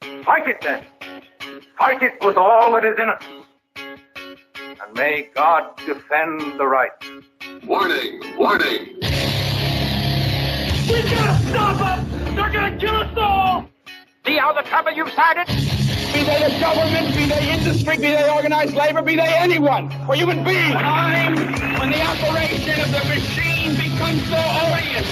Fight it then. Fight it with all that is in us. And may God defend the right. Warning! Warning! We gotta stop them! They're gonna kill us all! See how the trouble you've started? Be they the government, be they industry, be they organized labor, be they anyone, or human beings. Time when the operation of the machine becomes so odious,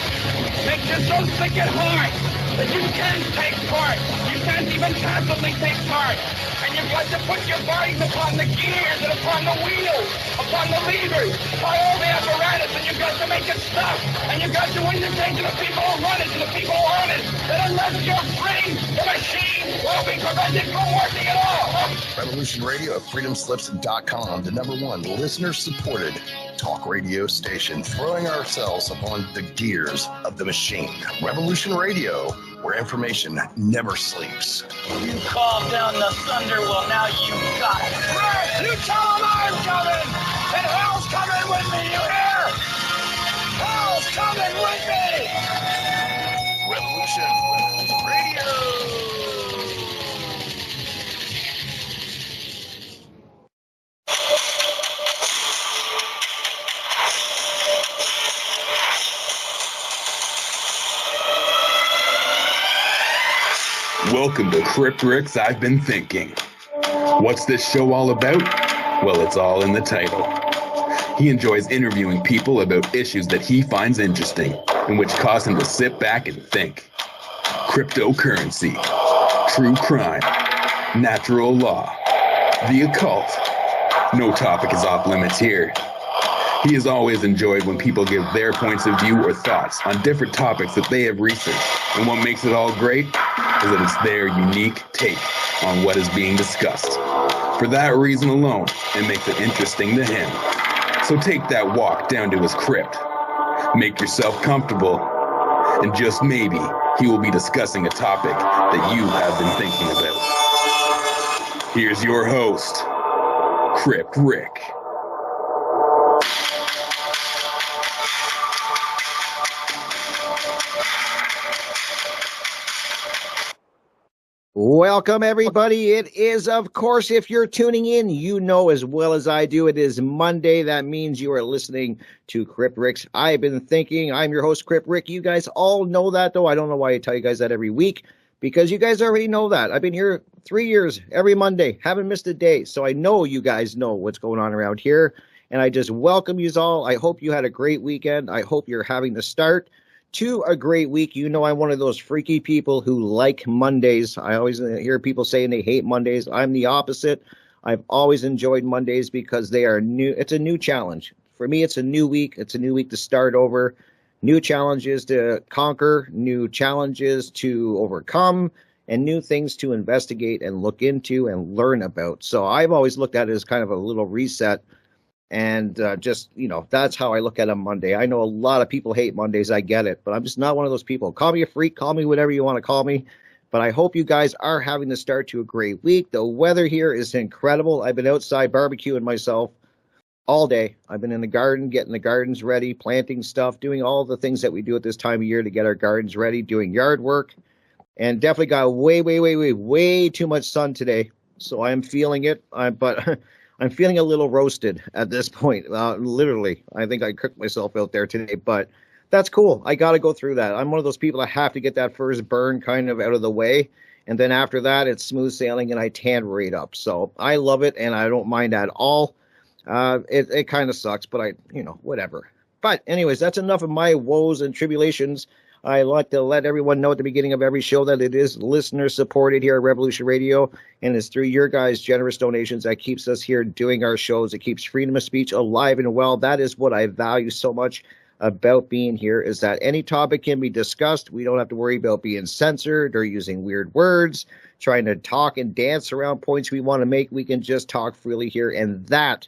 makes you so sick at heart that you can't take part. You can't even passively take part. And you've got to put your bodies upon the gears and upon the wheels, upon the levers, by all the apparatus, and you've got to make it stop. And you've got to indicate to the people who run it, to the people who own it, that unless you're free, the machine will be prevented from working at all. Revolution Radio at freedomslips.com, the #1 listener-supported talk radio station, throwing ourselves upon the gears of the machine. Revolution Radio, where information never sleeps. You called down the thunder, well now you got it. Right, you tell them I'm coming, and hell's coming with me, you hear? Hell's coming with me! Revolution Radio. Welcome to Crypt I've Been Thinking. What's this show all about? Well, it's all in the title. He enjoys interviewing people about issues that he finds interesting and which cause him to sit back and think. Cryptocurrency, true crime, natural law, the occult. No topic is off limits here. He has always enjoyed when people give their points of view or thoughts on different topics that they have researched. And what makes it all great is that it's their unique take on what is being discussed. For that reason alone, it makes it interesting to him. So take that walk down to his crypt. Make yourself comfortable. And just maybe he will be discussing a topic that you have been thinking about. Here's your host, Crypt Rick. Welcome, everybody. It is, of course, if you're tuning in, you know as well as I do, it is Monday. That means you are listening to Crypt Rick's I've Been Thinking. I'm your host, Crypt Rick. You guys all know that, though. I don't know why I tell you guys that every week, because you guys already know that. I've been here 3 years, every Monday, haven't missed a day. So I know you guys know what's going on around here. And I just welcome you all. I hope you had a great weekend. I hope you're having the start to a great week. You know, I'm one of those freaky people who like Mondays. I always hear people saying they hate Mondays. I'm the opposite. I've always enjoyed Mondays because they are new. It's a new challenge. For me, it's a new week. It's a new week to start over. New challenges to conquer, new challenges to overcome, and new things to investigate and look into and learn about. So I've always looked at it as kind of a little reset. And just, you know, that's how I look at a Monday. I know a lot of people hate Mondays. I get it. But I'm just not one of those people. Call me a freak. Call me whatever you want to call me. But I hope you guys are having the start to a great week. The weather here is incredible. I've been outside barbecuing myself all day. I've been in the garden, getting the gardens ready, planting stuff, doing all the things that we do at this time of year to get our gardens ready, doing yard work. And definitely got way too much sun today. So I'm feeling it. But I'm feeling a little roasted at this point. Literally, I think I cooked myself out there today, but that's cool. I got to go through that. I'm one of those people that have to get that first burn kind of out of the way. And then after that, it's smooth sailing and I tan right up. So I love it and I don't mind at all. It kind of sucks, but whatever. But anyways, that's enough of my woes and tribulations. I like to let everyone know at the beginning of every show that it is listener supported here at Revolution Radio, and it's through your guys' generous donations that keeps us here doing our shows. It keeps freedom of speech alive and well. That is what I value so much about being here, is that any topic can be discussed. We don't have to worry about being censored or using weird words, trying to talk and dance around points we want to make. We can just talk freely here, and that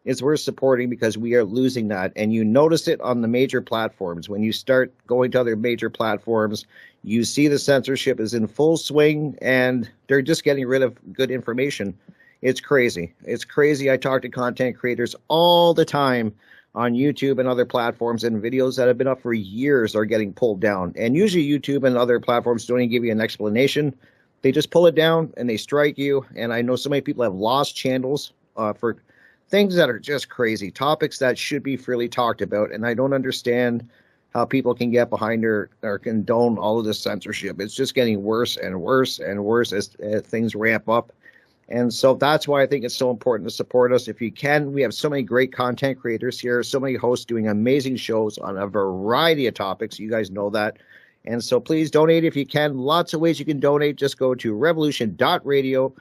is worth supporting because we are losing that. And you notice it on the major platforms. When you start going to other major platforms, you see the censorship is in full swing and they're just getting rid of good information. It's crazy. It's crazy. I talk to content creators all the time on YouTube and other platforms, and videos that have been up for years are getting pulled down. And usually YouTube and other platforms don't even give you an explanation. they just pull it down and they strike you. And I know so many people have lost channels for things that are just crazy, topics that should be freely talked about. And I don't understand how people can get behind or condone all of this censorship. It's just getting worse and worse and worse as things ramp up. And so that's why I think it's so important to support us. If you can, we have so many great content creators here, so many hosts doing amazing shows on a variety of topics. You guys know that. And so please donate if you can. Lots of ways you can donate. Just go to revolution.radio.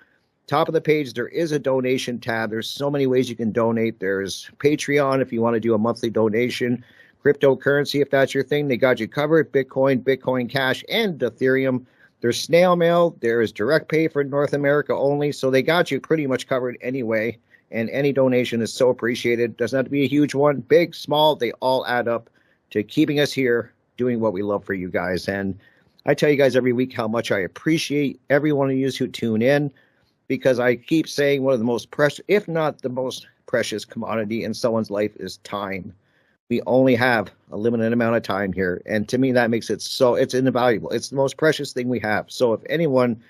Top of the page, there is a donation tab. There's so many ways you can donate. There's Patreon if you want to do a monthly donation. Cryptocurrency, if that's your thing, they got you covered. Bitcoin, Bitcoin Cash, and Ethereum. There's snail mail. There is direct pay for North America only. So they got you pretty much covered anyway. And any donation is so appreciated. Doesn't have to be a huge one. Big, small, they all add up to keeping us here doing what we love for you guys. And I tell you guys every week how much I appreciate every one of you who tune in, because I keep saying one of the most precious, if not the most precious commodity in someone's life is time. We only have a limited amount of time here. And to me, that makes it so, it's invaluable. It's the most precious thing we have. So if anyone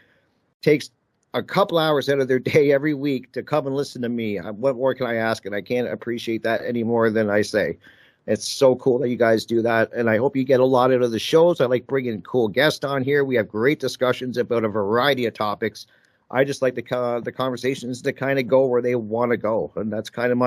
takes a couple hours out of their day every week to come and listen to me, what more can I ask? And I can't appreciate that any more than I say. It's so cool that you guys do that. And I hope you get a lot out of the shows. I like bringing cool guests on here. We have great discussions about a variety of topics. I just like the conversations to kind of go where they want to go. And that's kind of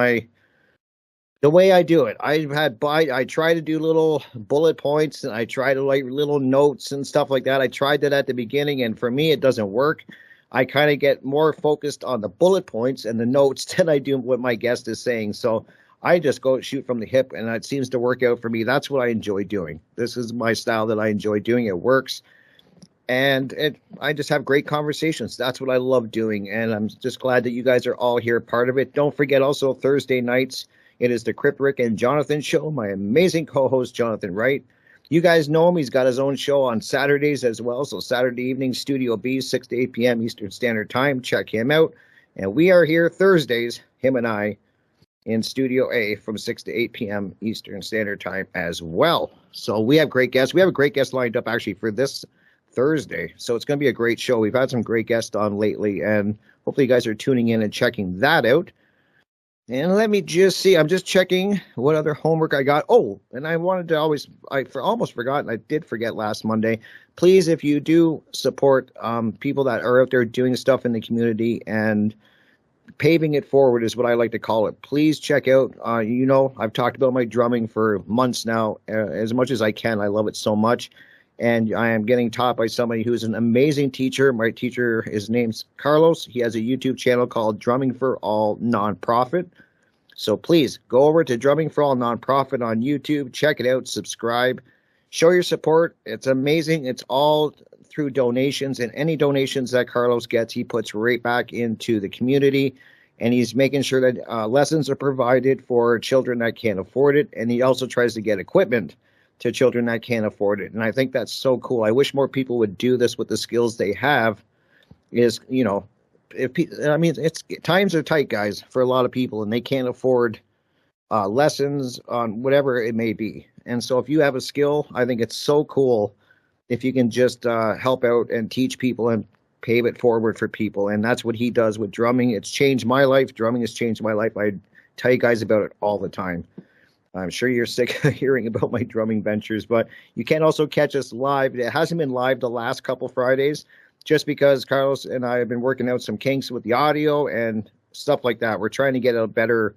the way I do it. I try to do little bullet points, and I try to like little notes and stuff like that. I tried that at the beginning, and for me, it doesn't work. I kind of get more focused on the bullet points and the notes than I do what my guest is saying. So I just go shoot from the hip, and it seems to work out for me. That's what I enjoy doing. This is my style that I enjoy doing. It works. And I just have great conversations. That's what I love doing. And I'm just glad that you guys are all here, part of it. Don't forget also Thursday nights, it is the Crypt, Rick, and Jonathan show. My amazing co-host, Jonathan Wright. You guys know him. He's got his own show on Saturdays as well. So Saturday evening, Studio B, 6 to 8 p.m. Eastern Standard Time. Check him out. And we are here Thursdays, him and I, in Studio A from 6 to 8 p.m. Eastern Standard Time as well. So we have great guests. We have a great guest lined up actually for this Thursday. So it's going to be a great show. We've had some great guests on lately, and hopefully you guys are tuning in and checking that out. And let me just see. I'm just checking what other homework I got. Oh, and I wanted to almost forgot, and I did forget last Monday. Please, if you do support people that are out there doing stuff in the community and paving it forward is what I like to call it. Please check out, I've talked about my drumming for months now, as much as I can. I love it so much. And I am getting taught by somebody who's an amazing teacher. My teacher, his name's Carlos. He has a YouTube channel called Drumming for All Nonprofit. So please go over to Drumming for All Nonprofit on YouTube. Check it out. Subscribe. Show your support. It's amazing. It's all through donations. And any donations that Carlos gets, he puts right back into the community. And he's making sure that lessons are provided for children that can't afford it. And he also tries to get equipment to children that can't afford it. And I think that's so cool. I wish more people would do this with the skills they have. Times are tight, guys, for a lot of people, and they can't afford lessons on whatever it may be. And so if you have a skill, I think it's so cool if you can just help out and teach people and pave it forward for people. And that's what he does with drumming. It's changed my life. Drumming has changed my life. I tell you guys about it all the time. I'm sure you're sick of hearing about my drumming ventures, but you can also catch us live. It hasn't been live the last couple Fridays just because Carlos and I have been working out some kinks with the audio and stuff like that. We're trying to get a better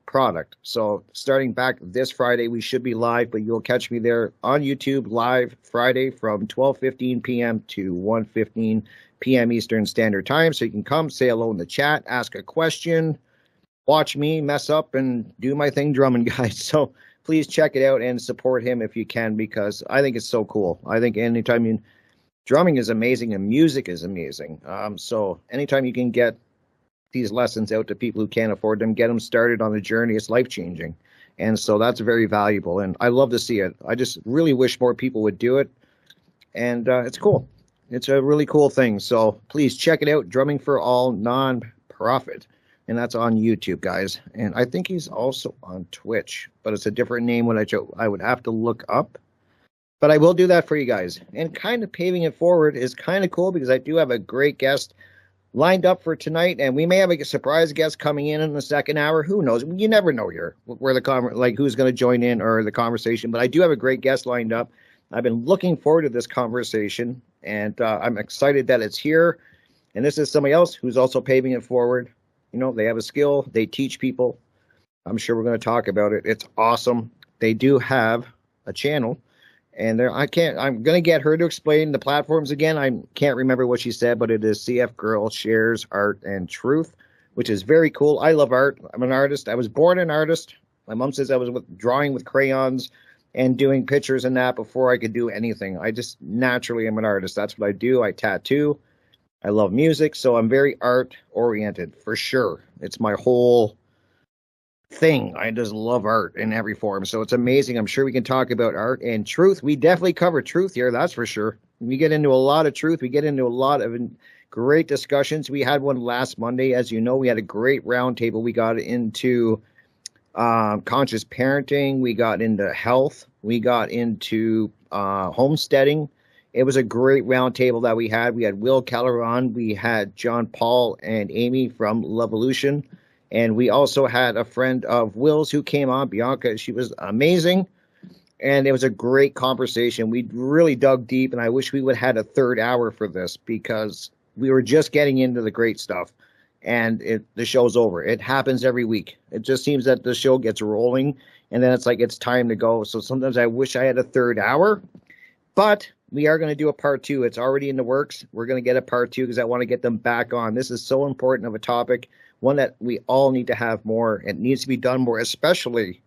product. So starting back this Friday, we should be live, but you'll catch me there on YouTube live Friday from 12:15 p.m. to 1:15 p.m. Eastern Standard Time. So you can come, say hello in the chat, ask a question, watch me mess up and do my thing drumming, guys. So please check it out and support him if you can, because I think it's so cool. I think anytime drumming is amazing and music is amazing. So anytime you can get these lessons out to people who can't afford them, get them started on the journey, it's life-changing. And so that's very valuable, and I love to see it. I just really wish more people would do it, and it's cool. It's a really cool thing. So please check it out, Drumming for All Nonprofit. And that's on YouTube, guys. And I think he's also on Twitch, but it's a different name when I would have to look up. But I will do that for you guys. And kind of paving it forward is kind of cool because I do have a great guest lined up for tonight, and we may have a surprise guest coming in the second hour. Who knows? You never know here where who's going to join in or the conversation. But I do have a great guest lined up. I've been looking forward to this conversation, and I'm excited that it's here. And this is somebody else who's also paving it forward. You know, they have a skill. They teach people. I'm sure we're going to talk about it. It's awesome. They do have a channel. And I'm going to get her to explain the platforms again. I can't remember what she said, but it is CF Girl Shares Art and Truth, which is very cool. I love art. I'm an artist. I was born an artist. My mom says I was drawing with crayons and doing pictures and that before I could do anything. I just naturally am an artist. That's what I do. I tattoo. I love music. So I'm very art oriented for sure. It's my whole thing. I just love art in every form. So it's amazing. I'm sure we can talk about art and truth. We definitely cover truth here. That's for sure. We get into a lot of truth. We get into a lot of great discussions. We had one last Monday. As you know, we had a great roundtable. We got into conscious parenting. We got into health. We got into homesteading. It was a great roundtable that we had. We had Will Keller on. We had John Paul and Amy from Levolution. And we also had a friend of Will's who came on, Bianca. She was amazing. And it was a great conversation. We really dug deep, and I wish we would have had a third hour for this because we were just getting into the great stuff. And the show's over. It happens every week. It just seems that the show gets rolling, and then it's like it's time to go. So sometimes I wish I had a third hour. But we are going to do a part 2. It's already in the works. We're going to get a part 2 because I want to get them back on. This is so important of a topic. One that we all need to have more. It needs to be done more, especially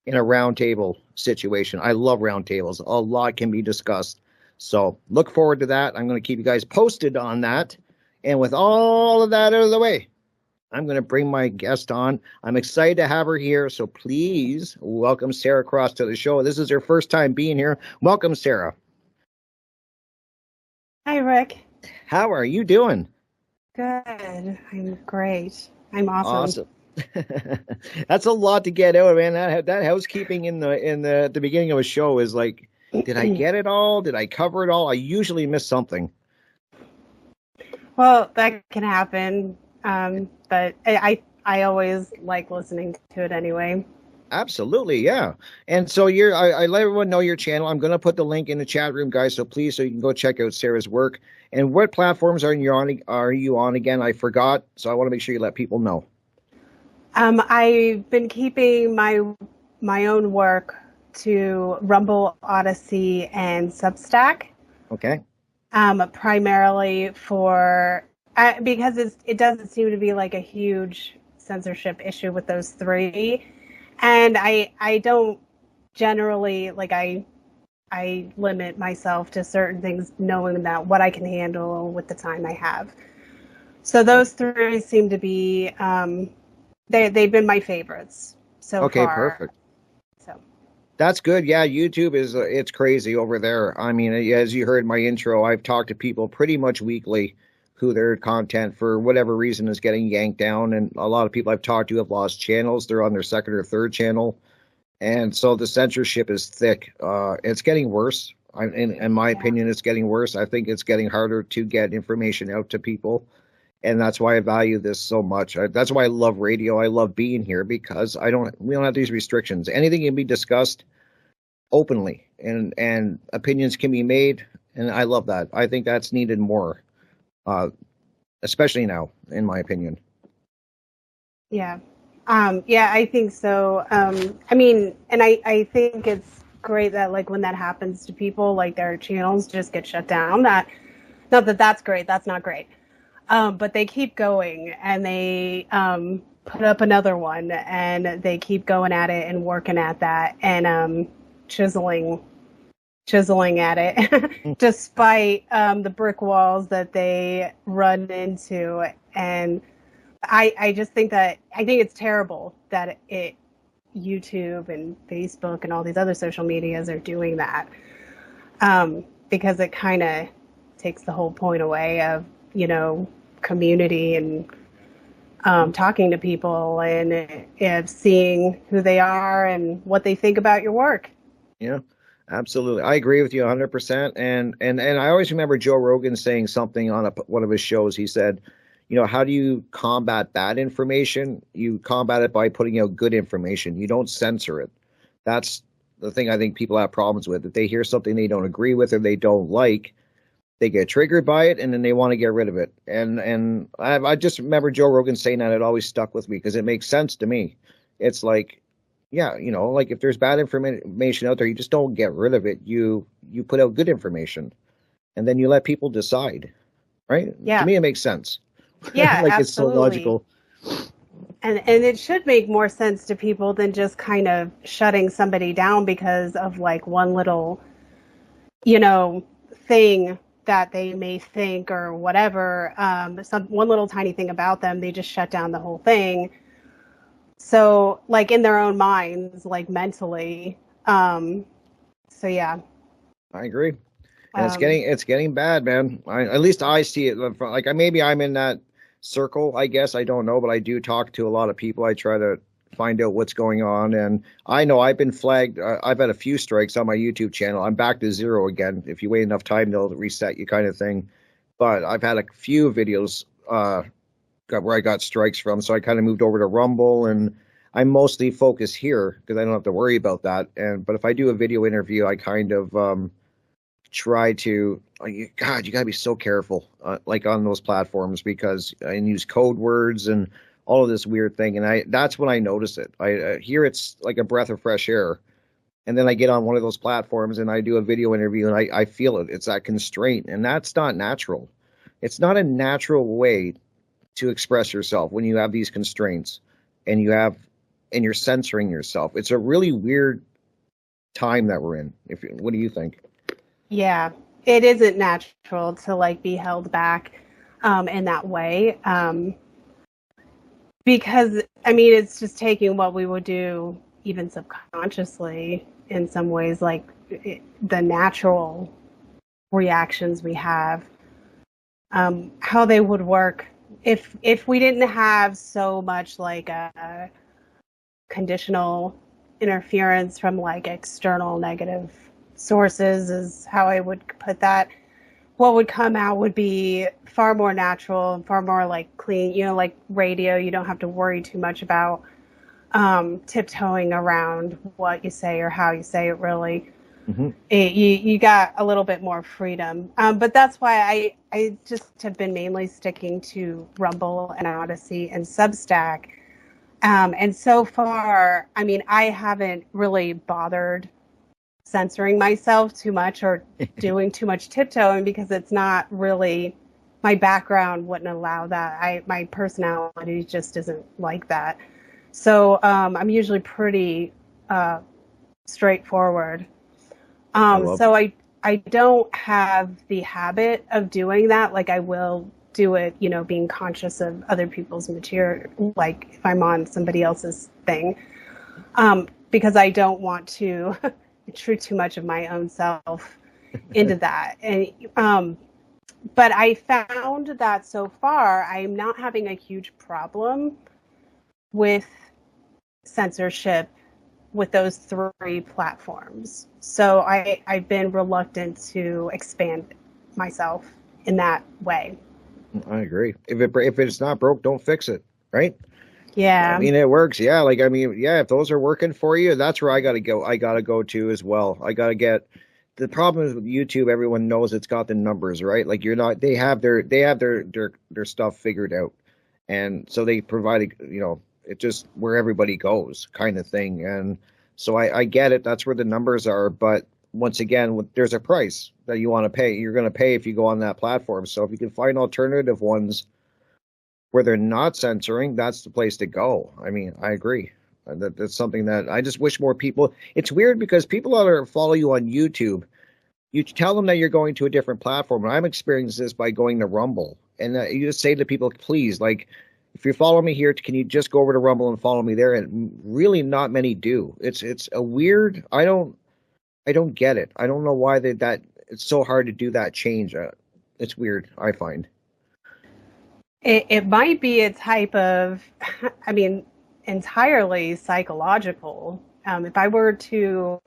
in a roundtable situation. I love roundtables. A lot can be discussed. So look forward to that. I'm going to keep you guys posted on that. And with all of that out of the way, I'm going to bring my guest on. I'm excited to have her here. So please welcome Sara Cross to the show. This is her first time being here. Welcome, Sara. Hi, Rick. How are you doing? Good. I'm great. I'm awesome. That's a lot to get out, man. That housekeeping in the beginning of a show is like, did I get it all? Did I cover it all? I usually miss something. Well, that can happen, but I always like listening to it anyway. Absolutely, yeah. And so I let everyone know your channel. I'm going to put the link in the chat room, guys. So please, so you can go check out Sara's work. And what platforms are you on again? I forgot, so I want to make sure you let people know. I've been keeping my own work to Rumble, Odyssey, and Substack. Okay. Primarily for because it doesn't seem to be like a huge censorship issue with those three, and I don't generally I limit myself to certain things, knowing that what I can handle with the time I have. So those three seem to be they've been my favorites so far. Okay, perfect. So that's good. Yeah, YouTube is it's crazy over there. I mean, as you heard in my intro, I've talked to people pretty much weekly who their content for whatever reason is getting yanked down, and a lot of people I've talked to have lost channels. They're on their second or third channel. And so the censorship is thick. It's getting worse. In my opinion, it's getting worse. I think it's getting harder to get information out to people. And that's why I value this so much. That's why I love radio. I love being here because we don't have these restrictions. Anything can be discussed openly and opinions can be made. And I love that. I think that's needed more, especially now, in my opinion. Yeah. I think so. I mean, and I think it's great that when that happens to people, their channels just get shut down. Not that that's great. That's not great. But they keep going and they put up another one and they keep going at it and working at that and chiseling at it despite the brick walls that they run into. And I just think it's terrible that YouTube and Facebook and all these other social medias are doing that because it kind of takes the whole point away of, community and talking to people and seeing who they are and what they think about your work. Yeah. Absolutely. I agree with you 100%. And I always remember Joe Rogan saying something on one of his shows. He said, how do you combat bad information? You combat it by putting out good information. You don't censor it. That's the thing I think people have problems with. If they hear something they don't agree with or they don't like, they get triggered by it and then they want to get rid of it. And I just remember Joe Rogan saying that. It always stuck with me because it makes sense to me. It's like, yeah, like if there's bad information out there, you just don't get rid of it. You put out good information, and then you let people decide, right? Yeah. To me, it makes sense. Yeah, like absolutely. It's so logical. And it should make more sense to people than just kind of shutting somebody down because of like one little, thing that they may think or whatever. One little tiny thing about them, they just shut down the whole thing. So, like in their own minds, like mentally. So yeah. I agree, and it's getting bad, man. At least I see it. Like maybe I'm in that circle. I guess I don't know, but I do talk to a lot of people. I try to find out what's going on, and I know I've been flagged. I've had a few strikes on my YouTube channel. I'm back to 0 again. If you wait enough time, they'll reset you, kind of thing. But I've had a few videos where I got strikes from, so I kind of moved over to Rumble, and I mostly focus here because I don't have to worry about that. But if I do a video interview, I kind of try to. God, you gotta be so careful, like on those platforms because I use code words and all of this weird thing, and that's when I notice it. I here it's like a breath of fresh air, and then I get on one of those platforms and I do a video interview, and I feel it. It's that constraint, and that's not natural. It's not a natural way to express yourself when you have these constraints and you're censoring yourself. It's a really weird time that we're in. What do you think? Yeah, it isn't natural to like be held back in that way. Because I mean, it's just taking what we would do even subconsciously in some ways, like the natural reactions we have, how they would work if we didn't have so much like a conditional interference from like external negative sources is how I would put that. What would come out would be far more natural and far more like clean, like radio. You don't have to worry too much about tiptoeing around what you say or how you say it really. Mm-hmm. You got a little bit more freedom. But that's why I just have been mainly sticking to Rumble and Odyssey and Substack. And so far, I mean, I haven't really bothered censoring myself too much or doing too much tiptoeing because it's not really, my background wouldn't allow that. My personality just isn't like that. So I'm usually pretty straightforward. So I don't have the habit of doing that. Like I will do it, being conscious of other people's material, like if I'm on somebody else's thing, because I don't want to intrude too much of my own self into that. And but I found that so far I'm not having a huge problem with censorship with those 3 platforms. So I've been reluctant to expand myself in that way. I agree. If it's not broke, don't fix it, right? Yeah. I mean, it works. Yeah. Like, I mean, yeah, if those are working for you, that's where I got to go. I got to go to as well. I got to get, the problem is with YouTube, everyone knows it's got the numbers, right? Like they have their stuff figured out. And so they provide, it just where everybody goes kind of thing. And so I get it. That's where the numbers are. But once again, there's a price that you want to pay. You're going to pay if you go on that platform. So if you can find alternative ones where they're not censoring, that's the place to go. I mean, I agree. That's something that I just wish more people. It's weird because people that follow you on YouTube, you tell them that you're going to a different platform. And I'm experiencing this by going to Rumble. And you just say to people, please, like, if you follow me here, can you just go over to Rumble and follow me there? And really not many do. It's a weird, I don't get it. I don't know why that it's so hard to do that change. It's weird, I find. It might be a type of, I mean, entirely psychological. If I were to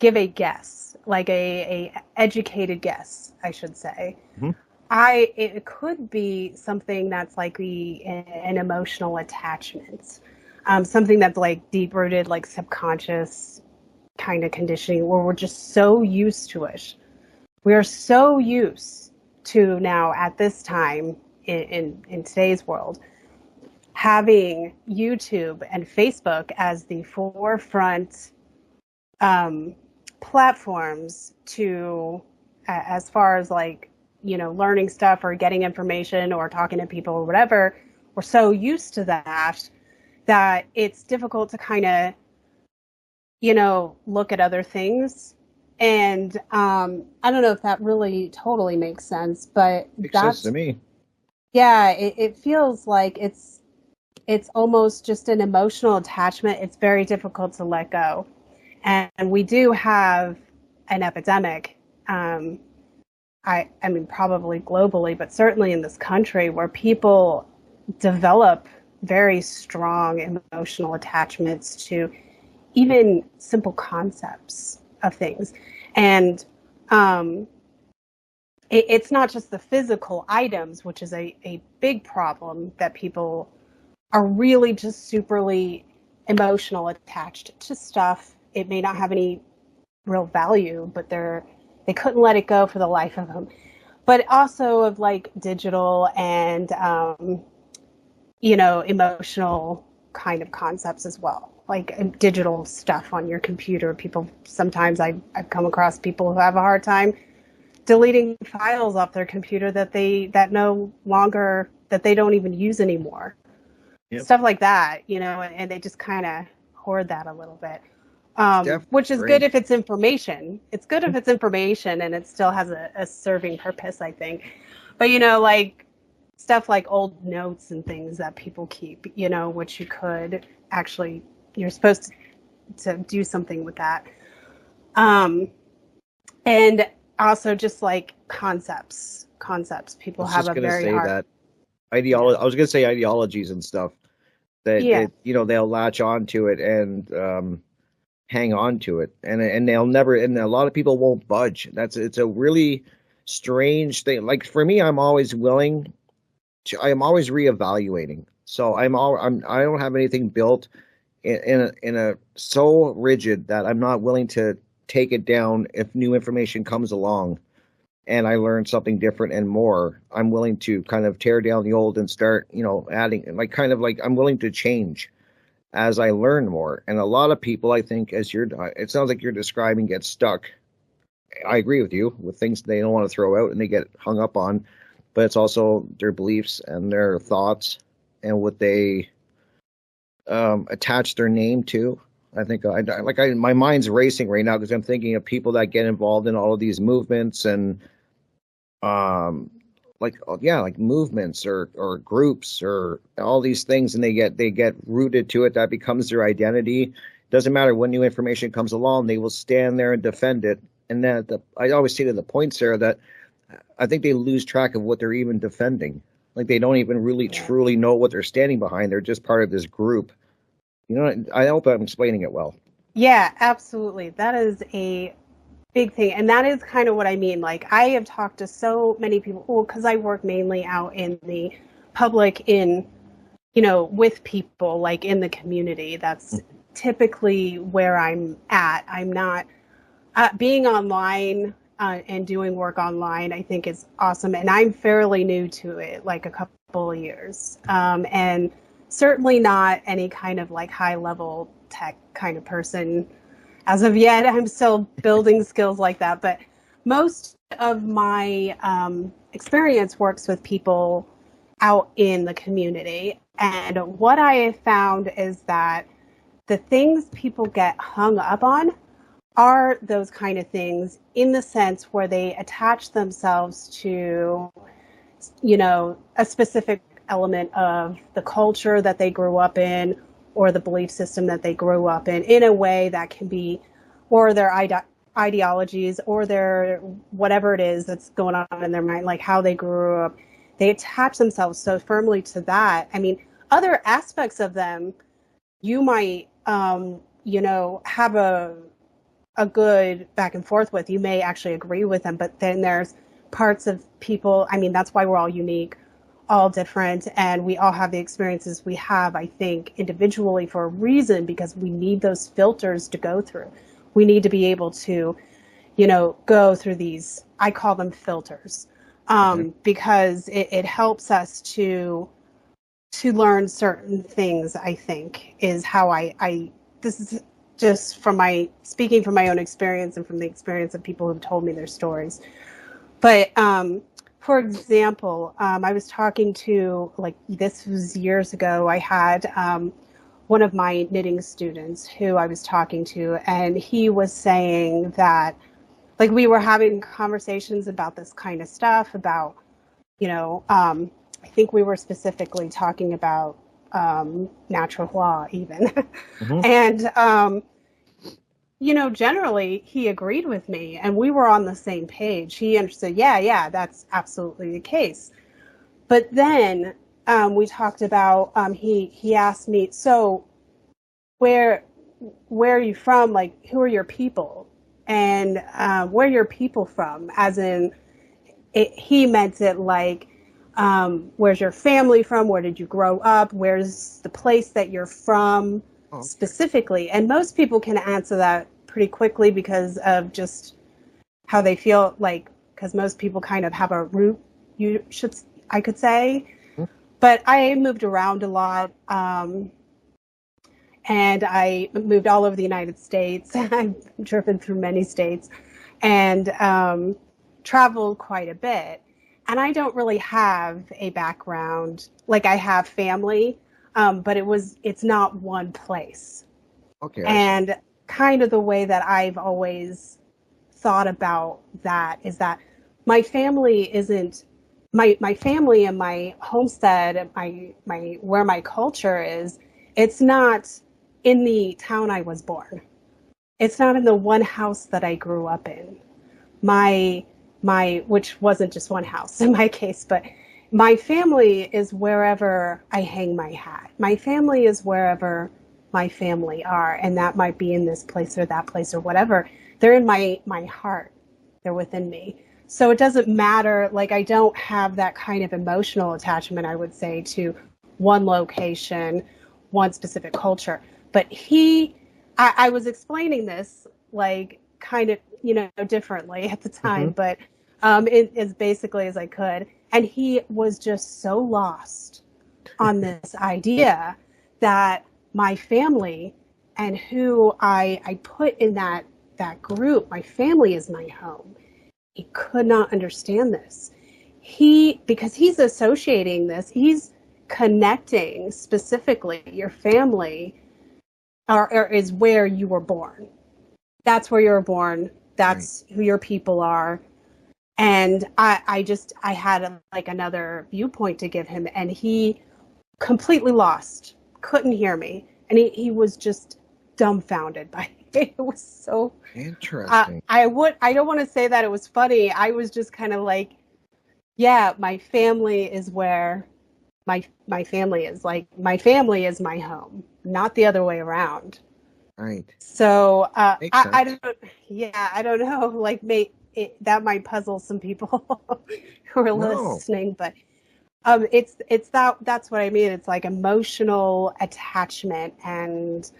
give a guess, like a educated guess, I should say. Mm-hmm. It could be something that's like an emotional attachment, something that's like deep rooted, like subconscious kind of conditioning, where we're just so used to it. We are so used to now at this time in today's world having YouTube and Facebook as the forefront platforms to, as far as like, learning stuff or getting information or talking to people or whatever. We're so used to that it's difficult to kind of, look at other things. And I don't know if that really totally makes sense, but Makes sense to me. Yeah, it feels like it's almost just an emotional attachment. It's very difficult to let go. And we do have an epidemic, I mean, probably globally, but certainly in this country, where people develop very strong emotional attachments to even simple concepts of things. And it's not just the physical items, which is a big problem, that people are really just superly emotional attached to stuff. It may not have any real value, but they couldn't let it go for the life of them. But also of like digital and emotional kind of concepts as well, like digital stuff on your computer. Sometimes I've come across people who have a hard time deleting files off their computer that they don't even use anymore. Yep. Stuff like that, and they just kind of hoard that a little bit. Which is good if it's information. It's good if it's information and it still has a serving purpose, I think. But, like stuff like old notes and things that people keep, which you could actually, you're supposed to do something with that. And also just like concepts. People have a very hard... I was going to say ideologies and stuff that, they'll latch on to it and hang on to it, and they'll never, and a lot of people won't budge. It's a really strange thing. Like for me, I'm always reevaluating. So I don't have anything built in a so rigid that I'm not willing to take it down if new information comes along and I learn something different and more. I'm willing to kind of tear down the old and start, adding, I'm willing to change as I learn more. And a lot of people, I think, it sounds like you're describing, get stuck. I agree with you with things they don't want to throw out and they get hung up on, but it's also their beliefs and their thoughts and what they attach their name to. I think my mind's racing right now because I'm thinking of people that get involved in all of these movements and like movements or groups or all these things, and they get rooted to it. That becomes their identity. Doesn't matter when new information comes along, they will stand there and defend it. And then I always say to the point, Sarah, that I think they lose track of what they're even defending. Like they don't even really truly know what they're standing behind. They're just part of this group. I hope I'm explaining it well. Yeah, absolutely. That is a big thing. And that is kind of what I mean. Like I have talked to so many people, because I work mainly out in the public with people, like in the community. That's typically where I'm at. I'm not being online and doing work online, I think is awesome. And I'm fairly new to it, like a couple of years. And certainly not any kind of like high level tech kind of person as of yet. I'm still building skills like that. But most of my experience works with people out in the community. And what I have found is that the things people get hung up on are those kind of things, in the sense where they attach themselves to, a specific element of the culture that they grew up in, or the belief system that they grew up in a way that can be, or their ideologies, or their whatever it is that's going on in their mind, like how they grew up. They attach themselves so firmly to that. I mean, other aspects of them, you might, have a a good back and forth with. You may actually agree with them, but then there's parts of people. I mean, that's why we're all unique, all different, and we all have the experiences we have, I think, individually for a reason, because we need those filters to go through. We need to be able to, go through these, I call them filters, because it helps us to learn certain things, I think, is how I this is just from speaking from my own experience and from the experience of people who've told me their stories. But for example, I was talking to, this was years ago, I had one of my knitting students who I was talking to, and he was saying that, we were having conversations about this kind of stuff, about, I think we were specifically talking about natural law even. And, generally he agreed with me and we were on the same page. He understood, yeah, that's absolutely the case. But then we talked about, he asked me, so where are you from? Who are your people? And where are your people from? As in, he meant it where's your family from? Where did you grow up? Where's the place that you're from specifically? And most people can answer that pretty quickly because of just how they feel, because most people kind of have a root, I could say. But I moved around a lot, and I moved all over the United States. I've driven through many states and traveled quite a bit. And I don't really have a background, I have family, but it's not one place. Okay. And kind of the way that I've always thought about that is that my family isn't, my family and my homestead, my where my culture is, it's not in the town I was born. It's not in the one house that I grew up in. Which wasn't just one house in my case, but my family is wherever I hang my hat. My family is wherever my family are, and that might be in this place or that place or whatever. They're in my heart. They're within me. So it doesn't matter, I don't have that kind of emotional attachment, I would say, to one location, one specific culture. But I was explaining this, kind of, differently at the time, but as basically as I could. And he was just so lost on this idea that my family and who I put in that group, my family is my home. He could not understand this. Because he's associating this, he's connecting specifically your family is where you were born. That's where you were born. That's right. Who your people are. And I had another viewpoint to give him, and he completely lost, couldn't hear me. And he was just dumbfounded by it. It was so interesting. I don't want to say that it was funny. I was just kind of yeah, my family is where my family is. My family is my home, not the other way around. Right. So I don't know. That might puzzle some people who are listening, but that's what I mean. It's emotional attachment, and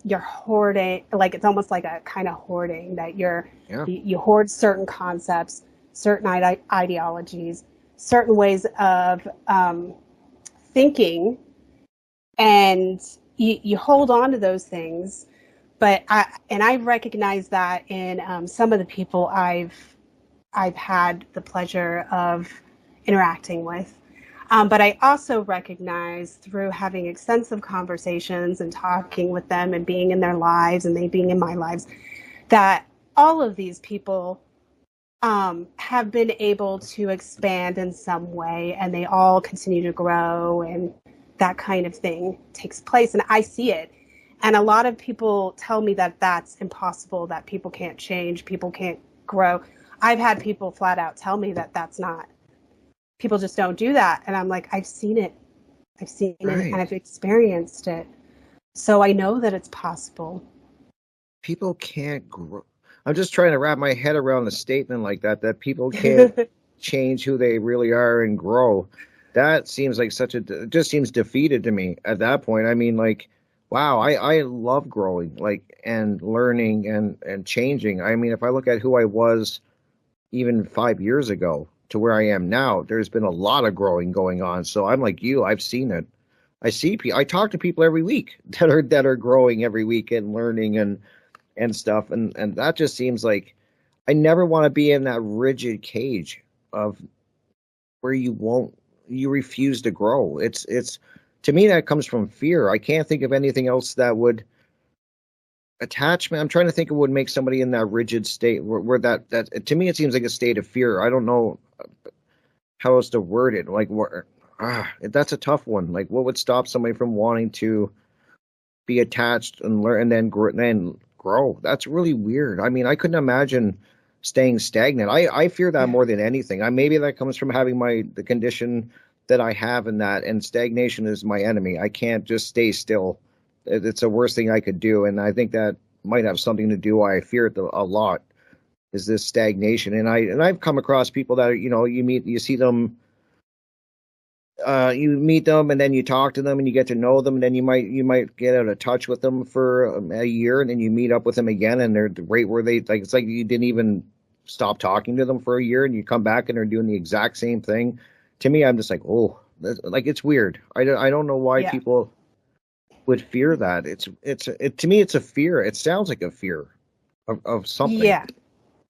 you're hoarding. It's almost like a kind of hoarding that you hoard certain concepts, certain ideologies, certain ways of thinking, and you hold on to those things. But I recognize that in some of the people I've had the pleasure of interacting with. But I also recognize through having extensive conversations and talking with them and being in their lives and they being in my lives, that all of these people have been able to expand in some way, and they all continue to grow, and that kind of thing takes place. And I see it. And a lot of people tell me that that's impossible, that people can't change, people can't grow. I've had people flat out tell me that that's not, people just don't do that. And I'm like, I've seen it and I've experienced it. So I know that it's possible. people can't grow. I'm just trying to wrap my head around a statement like that people can't change who they really are and grow. That seems like it just seems defeated to me at that point. I mean, like, wow, I love growing, like, and learning and changing. I mean, if I look at who I was even 5 years ago to where I am now, there's been a lot of growing going on. So I'm like you, I've seen it. I talk to people every week that are growing every week and learning and stuff, and that just seems like I never want to be in that rigid cage of where you refuse to grow. It's to me that comes from fear. I can't think of anything else that would attachment. I'm trying to think of what would make somebody in that rigid state where that to me it seems like a state of fear. I don't know how else to word it. Like that's a tough one. Like what would stop somebody from wanting to be attached and learn and then grow? That's really weird. I mean, I couldn't imagine staying stagnant. I fear that more than anything. Maybe that comes from having the condition that I have, and stagnation is my enemy. I can't just stay still. It's the worst thing I could do, and I think that might have something to do why I fear it a lot. Is this stagnation? And I've come across people that you meet them, and then you talk to them and you get to know them, and then you might get out of touch with them for a year, and then you meet up with them again, and they're right where they like. It's like you didn't even stop talking to them for a year, and you come back and they're doing the exact same thing. To me, I'm just like, oh, like it's weird. I don't know why people would fear that. To me, it's a fear. It sounds like a fear of something.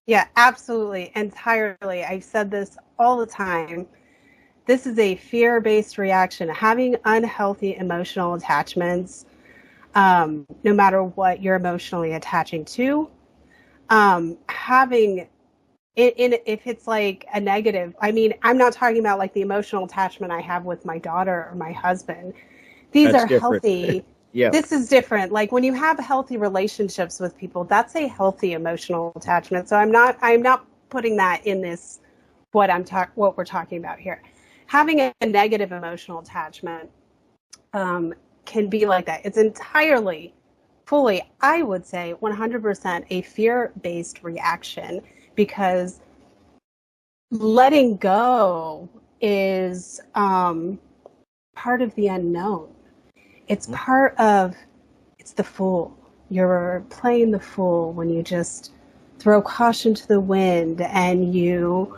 Yeah, absolutely, entirely. I've said this all the time. This is a fear-based reaction. Having unhealthy emotional attachments, no matter what you're emotionally attaching to, having if it's like a negative. I mean, I'm not talking about like the emotional attachment I have with my daughter or my husband. These are different. Healthy. Yeah. This is different. Like when you have healthy relationships with people, that's a healthy emotional attachment. So I'm not putting that in this what we're talking about here. Having a negative emotional attachment can be like that. It's entirely, fully, I would say 100% a fear-based reaction, because letting go is part of the unknown. It's it's the fool. You're playing the fool when you just throw caution to the wind and you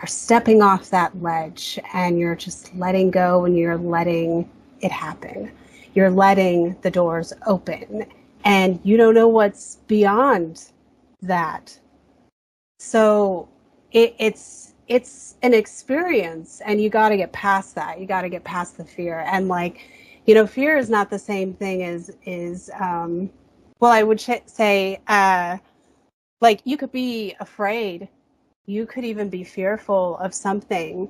are stepping off that ledge and you're just letting go and you're letting it happen. You're letting the doors open and you don't know what's beyond that. So it's an experience, and you got to get past that. You got to get past the fear. And fear is not the same thing as I would say, you could be afraid. You could even be fearful of something,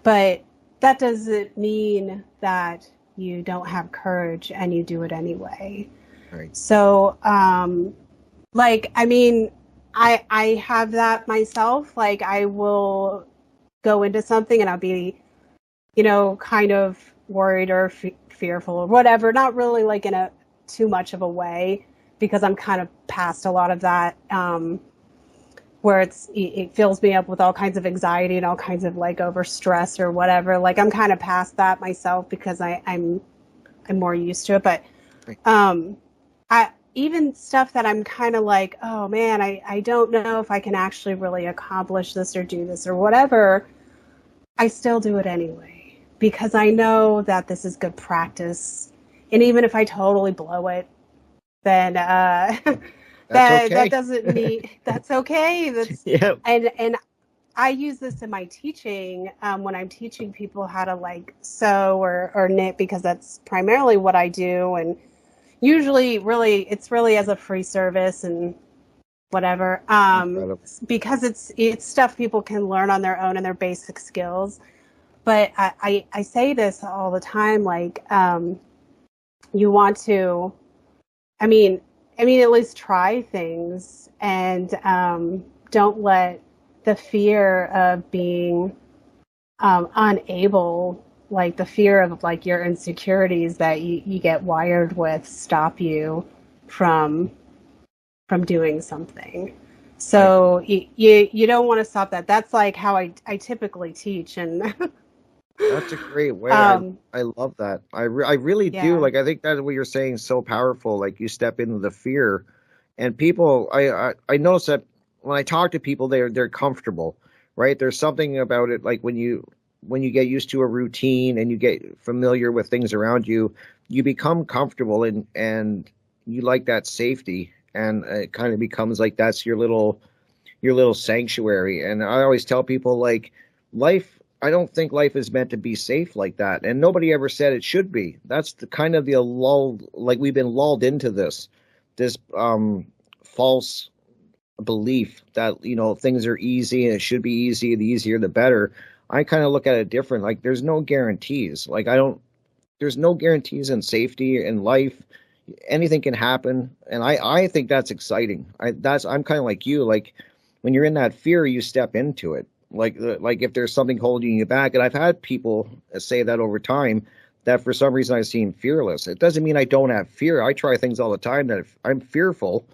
but that doesn't mean that you don't have courage and you do it anyway. Right. So, I have that myself. Like, I will go into something and I'll be, kind of worried or fearful or whatever. Not really like in a too much of a way, because I'm kind of past a lot of that, where it fills me up with all kinds of anxiety and all kinds of like over stress or whatever. Like I'm kind of past that myself because I'm more used to it. But even stuff that I'm kind of like, oh man, I don't know if I can actually really accomplish this or do this or whatever, I still do it anyway, because I know that this is good practice. And even if I totally blow it, then that doesn't mean that's okay. That's and I use this in my teaching, when I'm teaching people how to like sew or knit, because that's primarily what I do. And usually it's really as a free service and whatever, because it's stuff people can learn on their own and their basic skills. But I say this all the time, like, you want to, I mean, at least try things, and don't let the fear of being unable, like the fear of like your insecurities that you get wired with, stop you from from doing something. So you don't want to stop that. That's like how I typically teach. And That's a great way. I love that. I really do. Yeah. Like, I think that what you're saying is so powerful. Like, you step into the fear, and people, I notice that when I talk to people, they're comfortable, right? There's something about it. Like, when you get used to a routine and you get familiar with things around you, you become comfortable, and you like that safety, and it kind of becomes like that's your little sanctuary. And I always tell people, like, life, I don't think life is meant to be safe like that. And nobody ever said it should be. That's the kind of the lull, like, we've been lulled into this false belief that, things are easy and it should be easy. The easier, the better. I kind of look at it different. Like, there's no guarantees. Like, there's no guarantees in safety in life. Anything can happen. And I think that's exciting. I'm kind of like you. Like, when you're in that fear, you step into it. Like if there's something holding you back, and I've had people say that over time, that for some reason I seem fearless. It doesn't mean I don't have fear. I try things all the time that if I'm fearful,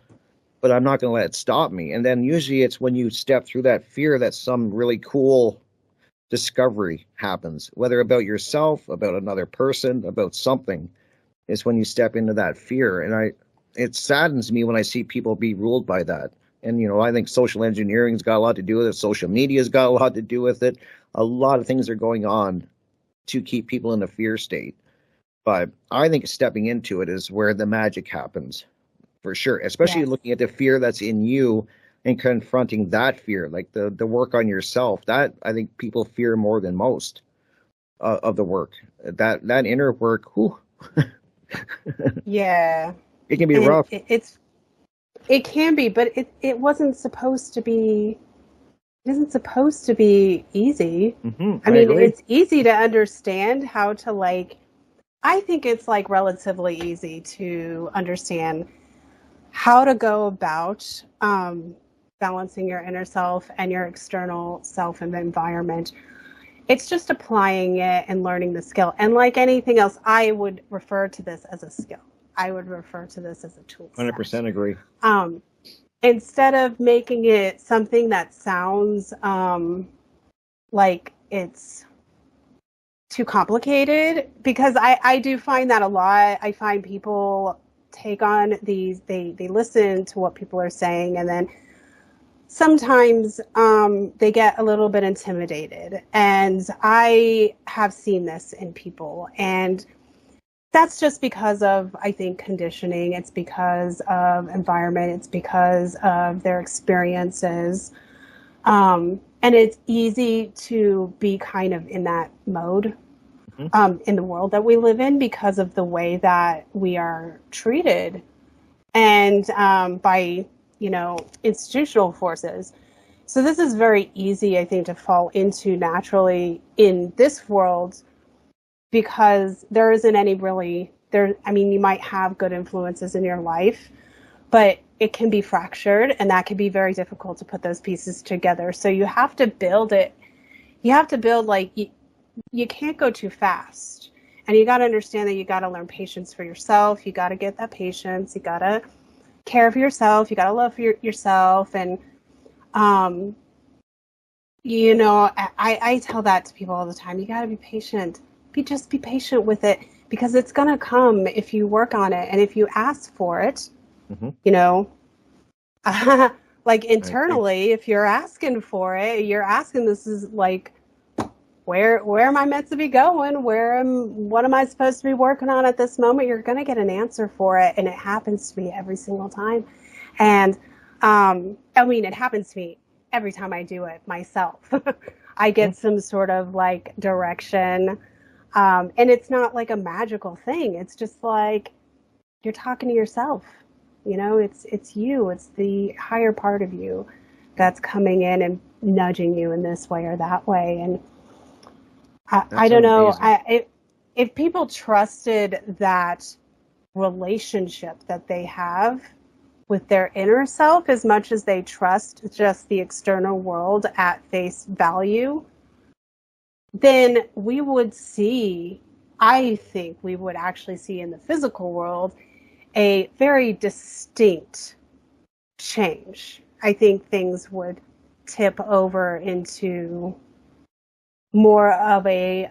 but I'm not going to let it stop me. And then usually it's when you step through that fear that some really cool discovery happens, whether about yourself, about another person, about something. Is when you step into that fear. And it saddens me when I see people be ruled by that. And, I think social engineering's got a lot to do with it. Social media's got a lot to do with it. A lot of things are going on to keep people in a fear state. But I think stepping into it is where the magic happens, for sure. Especially looking at the fear that's in you and confronting that fear, like the work on yourself. That, I think, people fear more than most of the work. That inner work, whew. Yeah. It can be rough. It can be, but it wasn't supposed to be. It isn't supposed to be easy. Mm-hmm, I mean, agree. it's easy to understand how to, like. I think it's like relatively easy to understand how to go about balancing your inner self and your external self and environment. It's just applying it and learning the skill. And like anything else, I would refer to this as a skill. I would refer to this as a tool set. 100% agree. Instead of making it something that sounds like it's too complicated, because I do find that a lot. I find people take on these, they listen to what people are saying, and then sometimes they get a little bit intimidated. And I have seen this in people, and that's just because of, I think, conditioning. It's because of environment. It's because of their experiences. And it's easy to be kind of in that mode in the world that we live in because of the way that we are treated and by, institutional forces. So this is very easy, I think, to fall into naturally in this world, because there isn't any really there. I mean, you might have good influences in your life, but it can be fractured, and that can be very difficult to put those pieces together. So you have to build it. You have to build, like, you can't go too fast. And you got to understand that you got to learn patience for yourself. You got to get that patience. You got to care for yourself. You got to love yourself. And, I tell that to people all the time. You got to be patient. Just be patient with it, because it's going to come if you work on it and if you ask for it. Like internally, if you're asking for it, you're asking, this is like, where am I meant to be going? What am I supposed to be working on at this moment? You're going to get an answer for it. And it happens to me every single time. And, it happens to me every time I do it myself. I get some sort of like direction. And it's not like a magical thing. It's just like you're talking to yourself. It's you. It's the higher part of you that's coming in and nudging you in this way or that way. And I don't know. If people trusted that relationship that they have with their inner self as much as they trust just the external world at face value, then I think we would actually see in the physical world a very distinct change. I think things would tip over into more of a,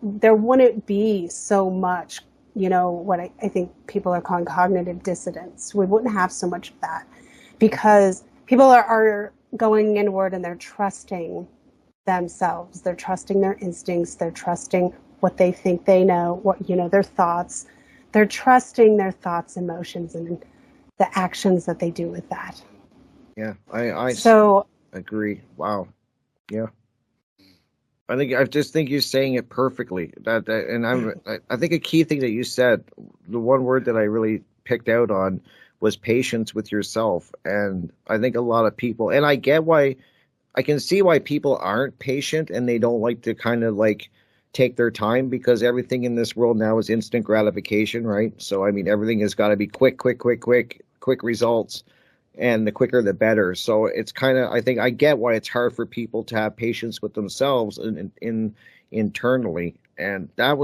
there wouldn't be so much, what I think people are calling cognitive dissonance. We wouldn't have so much of that because people are going inward and they're trusting themselves. They're trusting their instincts. They're trusting what they think they know, their thoughts. They're trusting their thoughts, emotions, and the actions that they do with that. Yeah, I agree. Wow. Yeah. I just think you're saying it perfectly. I think a key thing that you said, the one word that I really picked out on was patience with yourself. And I think a lot of people, and I can see why people aren't patient and they don't like to kind of like take their time, because everything in this world now is instant gratification, right? So, I mean, everything has got to be quick results. And the quicker, the better. So it's kind of, I think I get why it's hard for people to have patience with themselves in internally. And that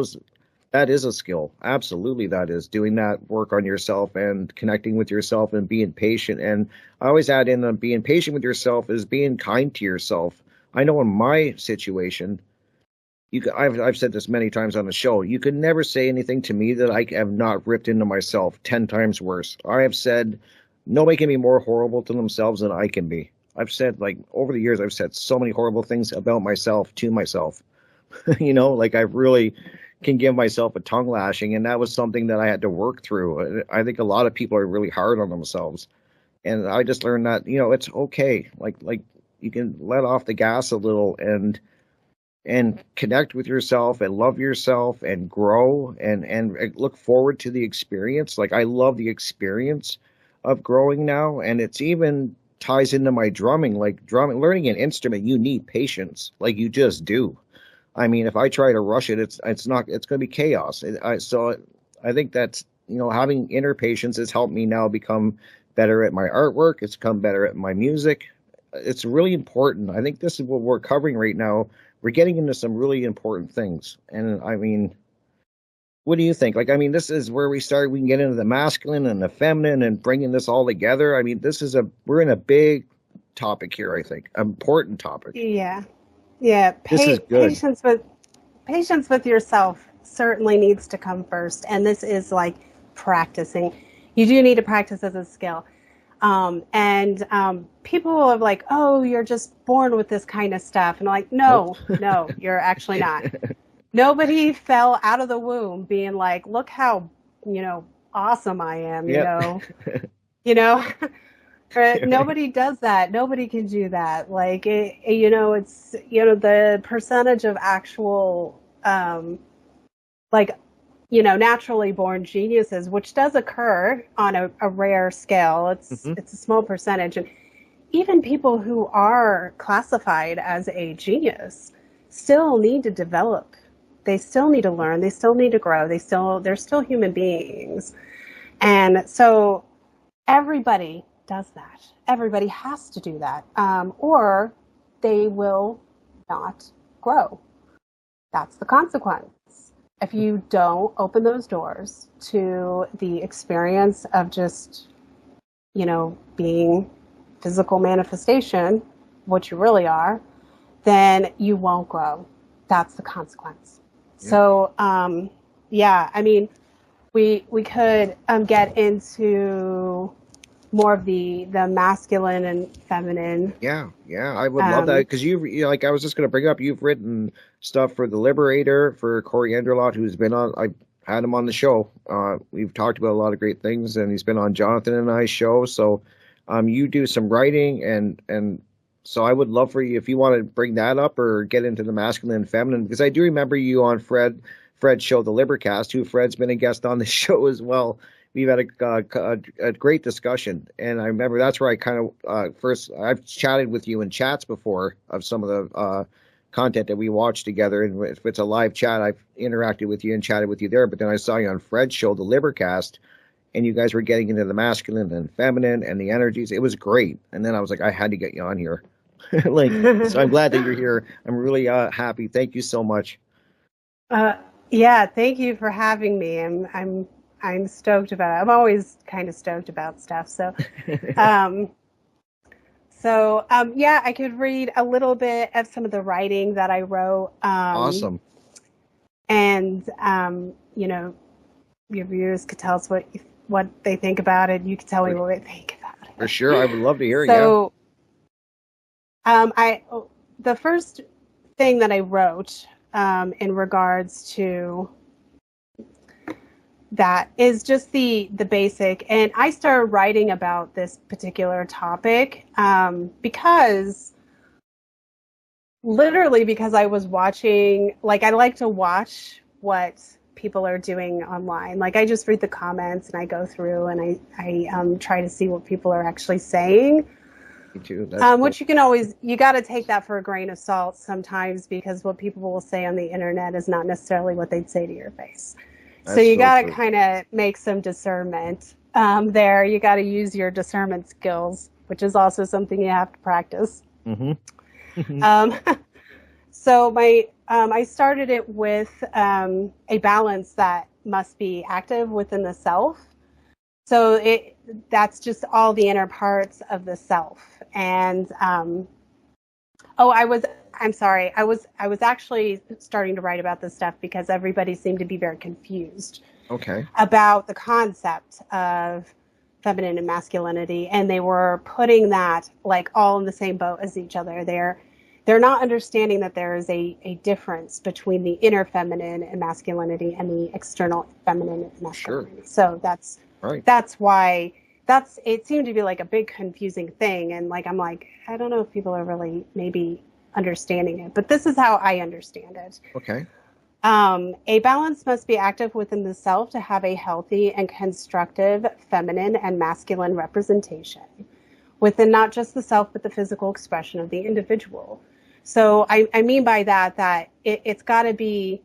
is a skill. Absolutely. That is doing that work on yourself and connecting with yourself and being patient. And I always add in being patient with yourself is being kind to yourself. I know in my situation, I've said this many times on the show, you could never say anything to me that I have not ripped into myself 10 times worse. I have said, nobody can be more horrible to themselves than I can be. I've said, like, over the years, I've said so many horrible things about myself to myself. Like I really can give myself a tongue lashing. And that was something that I had to work through. I think a lot of people are really hard on themselves. And I just learned that, it's okay. Like you can let off the gas a little and connect with yourself and love yourself and grow and look forward to the experience. Like I love the experience of growing now, and it's even ties into my drumming. Like learning an instrument, you need patience, like you just do. I mean, if I try to rush it, it's going to be chaos. So I think that's, having inner patience has helped me now become better at my artwork. It's become better at my music. It's really important. I think this is what we're covering right now. We're getting into some really important things. And I mean, what do you think? Like, I mean, this is where we can get into the masculine and the feminine and bringing this all together. I mean, we're in a big topic here, I think, important topic. Yeah. Yeah. This is good. Patience with yourself certainly needs to come first. And this is like practicing. You do need to practice as a skill. People are like, oh, you're just born with this kind of stuff. And I'm like, no, you're actually not. Nobody fell out of the womb being like, look how, awesome I am, Nobody does that. Nobody can do that. Like, it's, the percentage of actual, naturally born geniuses, which does occur on a rare scale. It's a small percentage. And even people who are classified as a genius still need to develop. They still need to learn. They still need to grow. They're still human beings. And so everybody does that. Everybody has to do that. Or they will not grow. That's the consequence. If you don't open those doors to the experience of just, being physical manifestation, what you really are, then you won't grow. That's the consequence. Yeah. So, I mean, we could get into more of the masculine and feminine. Yeah, I would love that, because I was just going to bring up, you've written stuff for The Liberator, for Corey Enderlot, who's been on, I had him on the show. We've talked about a lot of great things, and he's been on Jonathan and I's show. So you do some writing, and so I would love for you, if you want to bring that up or get into the masculine and feminine, because I do remember you on Fred's show, The Libercast, who Fred's been a guest on the show as well. We've had a great discussion, and I remember that's where I kind of first, I've chatted with you in chats before of some of the content that we watched together, and if it's a live chat, I've interacted with you and chatted with you there, but then I saw you on Fred's show, The Libercast, and you guys were getting into the masculine and feminine and the energies. It was great, and then I was like, I had to get you on here. So I'm glad that you're here. I'm really happy. Thank you so much. Yeah, thank you for having me. I'm stoked about it. I'm always kind of stoked about stuff. So, yeah, I could read a little bit of some of the writing that I wrote. Awesome. And, you know, your viewers could tell us what they think about it. You could tell me what they think about it. For sure. I would love to hear it. So, the first thing that I wrote in regards to that is just the basic. And I started writing about this particular topic because I was watching, like, I like to watch what people are doing online. Like, I just read the comments and I go through and I try to see what people are actually saying. Me too. Which you got to take that for a grain of salt sometimes, because what people will say on the internet is not necessarily what they'd say to your face. So you got to kind of make some discernment there. You got to use your discernment skills, which is also something you have to practice. Mm-hmm. So I started it with a balance that must be active within the self. So that's just all the inner parts of the self. And I'm sorry. I was actually starting to write about this stuff because everybody seemed to be very confused. Okay. About the concept of feminine and masculinity, and they were putting that like all in the same boat as each other. They're not understanding that there is a difference between the inner feminine and masculinity and the external feminine and masculinity. Sure. So that's why it seemed to be like a big confusing thing. And like, I'm like, I don't know if people are really maybe understanding it, but this is how I understand it. Okay. A balance must be active within the self to have a healthy and constructive feminine and masculine representation within not just the self, but the physical expression of the individual. So I mean by that it's got to be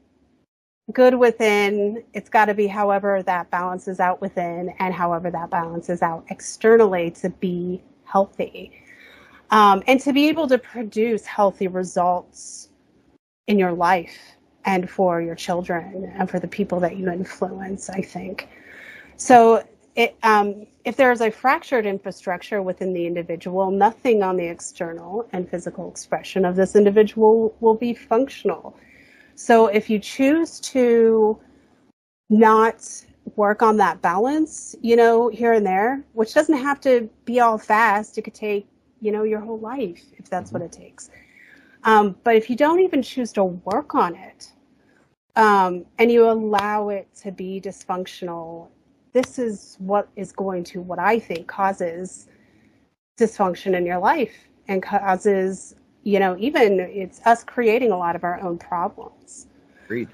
good within, it's got to be however that balances out within and however that balances out externally to be healthy. And to be able to produce healthy results in your life and for your children and for the people that you influence, I think. So if there is a fractured infrastructure within the individual, nothing on the external and physical expression of this individual will be functional. So if you choose to not work on that balance, here and there, which doesn't have to be all fast, it could take, your whole life, if that's what it takes. But if you don't even choose to work on it, and you allow it to be dysfunctional, this is what I think causes dysfunction in your life and causes, even it's us creating a lot of our own problems. Agreed.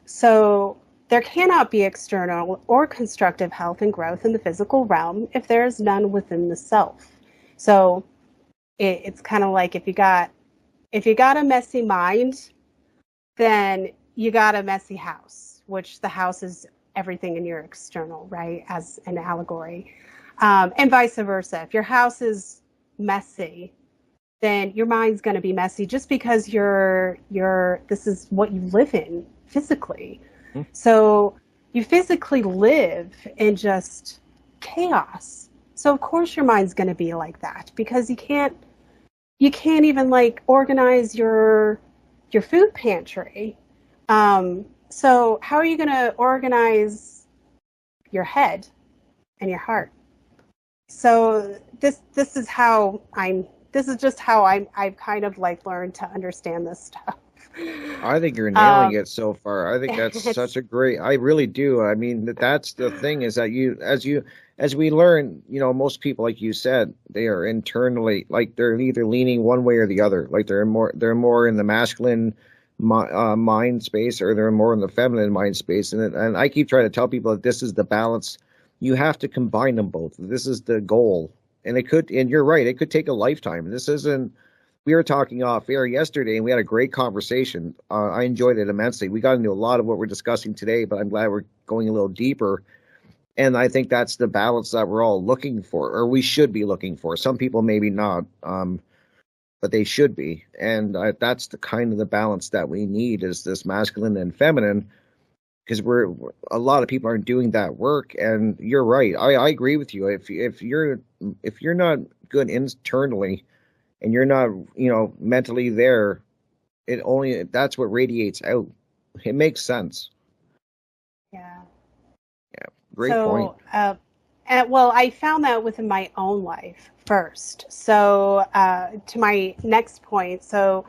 So there cannot be external or constructive health and growth in the physical realm if there is none within the self. So it's kind of like if you got a messy mind, then you got a messy house, which the house is everything in your external, right, as an allegory. And vice versa. If your house is messy, then your mind's going to be messy just because this is what you live in physically. Mm-hmm. So you physically live in just chaos. So of course your mind's going to be like that because you can't even like organize your food pantry. So how are you going to organize your head and your heart? So this is just how I've kind of like learned to understand this stuff. I think you're nailing it so far. I think that's such a great, I really do. I mean, that's the thing is that as we learn, most people, like you said, they are internally, like they're either leaning one way or the other. Like they're more in the masculine mind space or they're more in the feminine mind space. And I keep trying to tell people that this is the balance. You have to combine them both. This is the goal. And you're right, it could take a lifetime. We were talking off air yesterday and we had a great conversation. I enjoyed it immensely. We got into a lot of what we're discussing today, but I'm glad we're going a little deeper. And I think that's the balance that we're all looking for, or we should be looking for. Some people maybe not, but they should be. And that's the kind of the balance that we need is this masculine and feminine. because a lot of people aren't doing that work. And you're right. I agree with you. If you're not good internally and you're not, mentally there, that's what radiates out. It makes sense. Yeah. Yeah. Great point. Well, I found that within my own life first. So to my next point, so,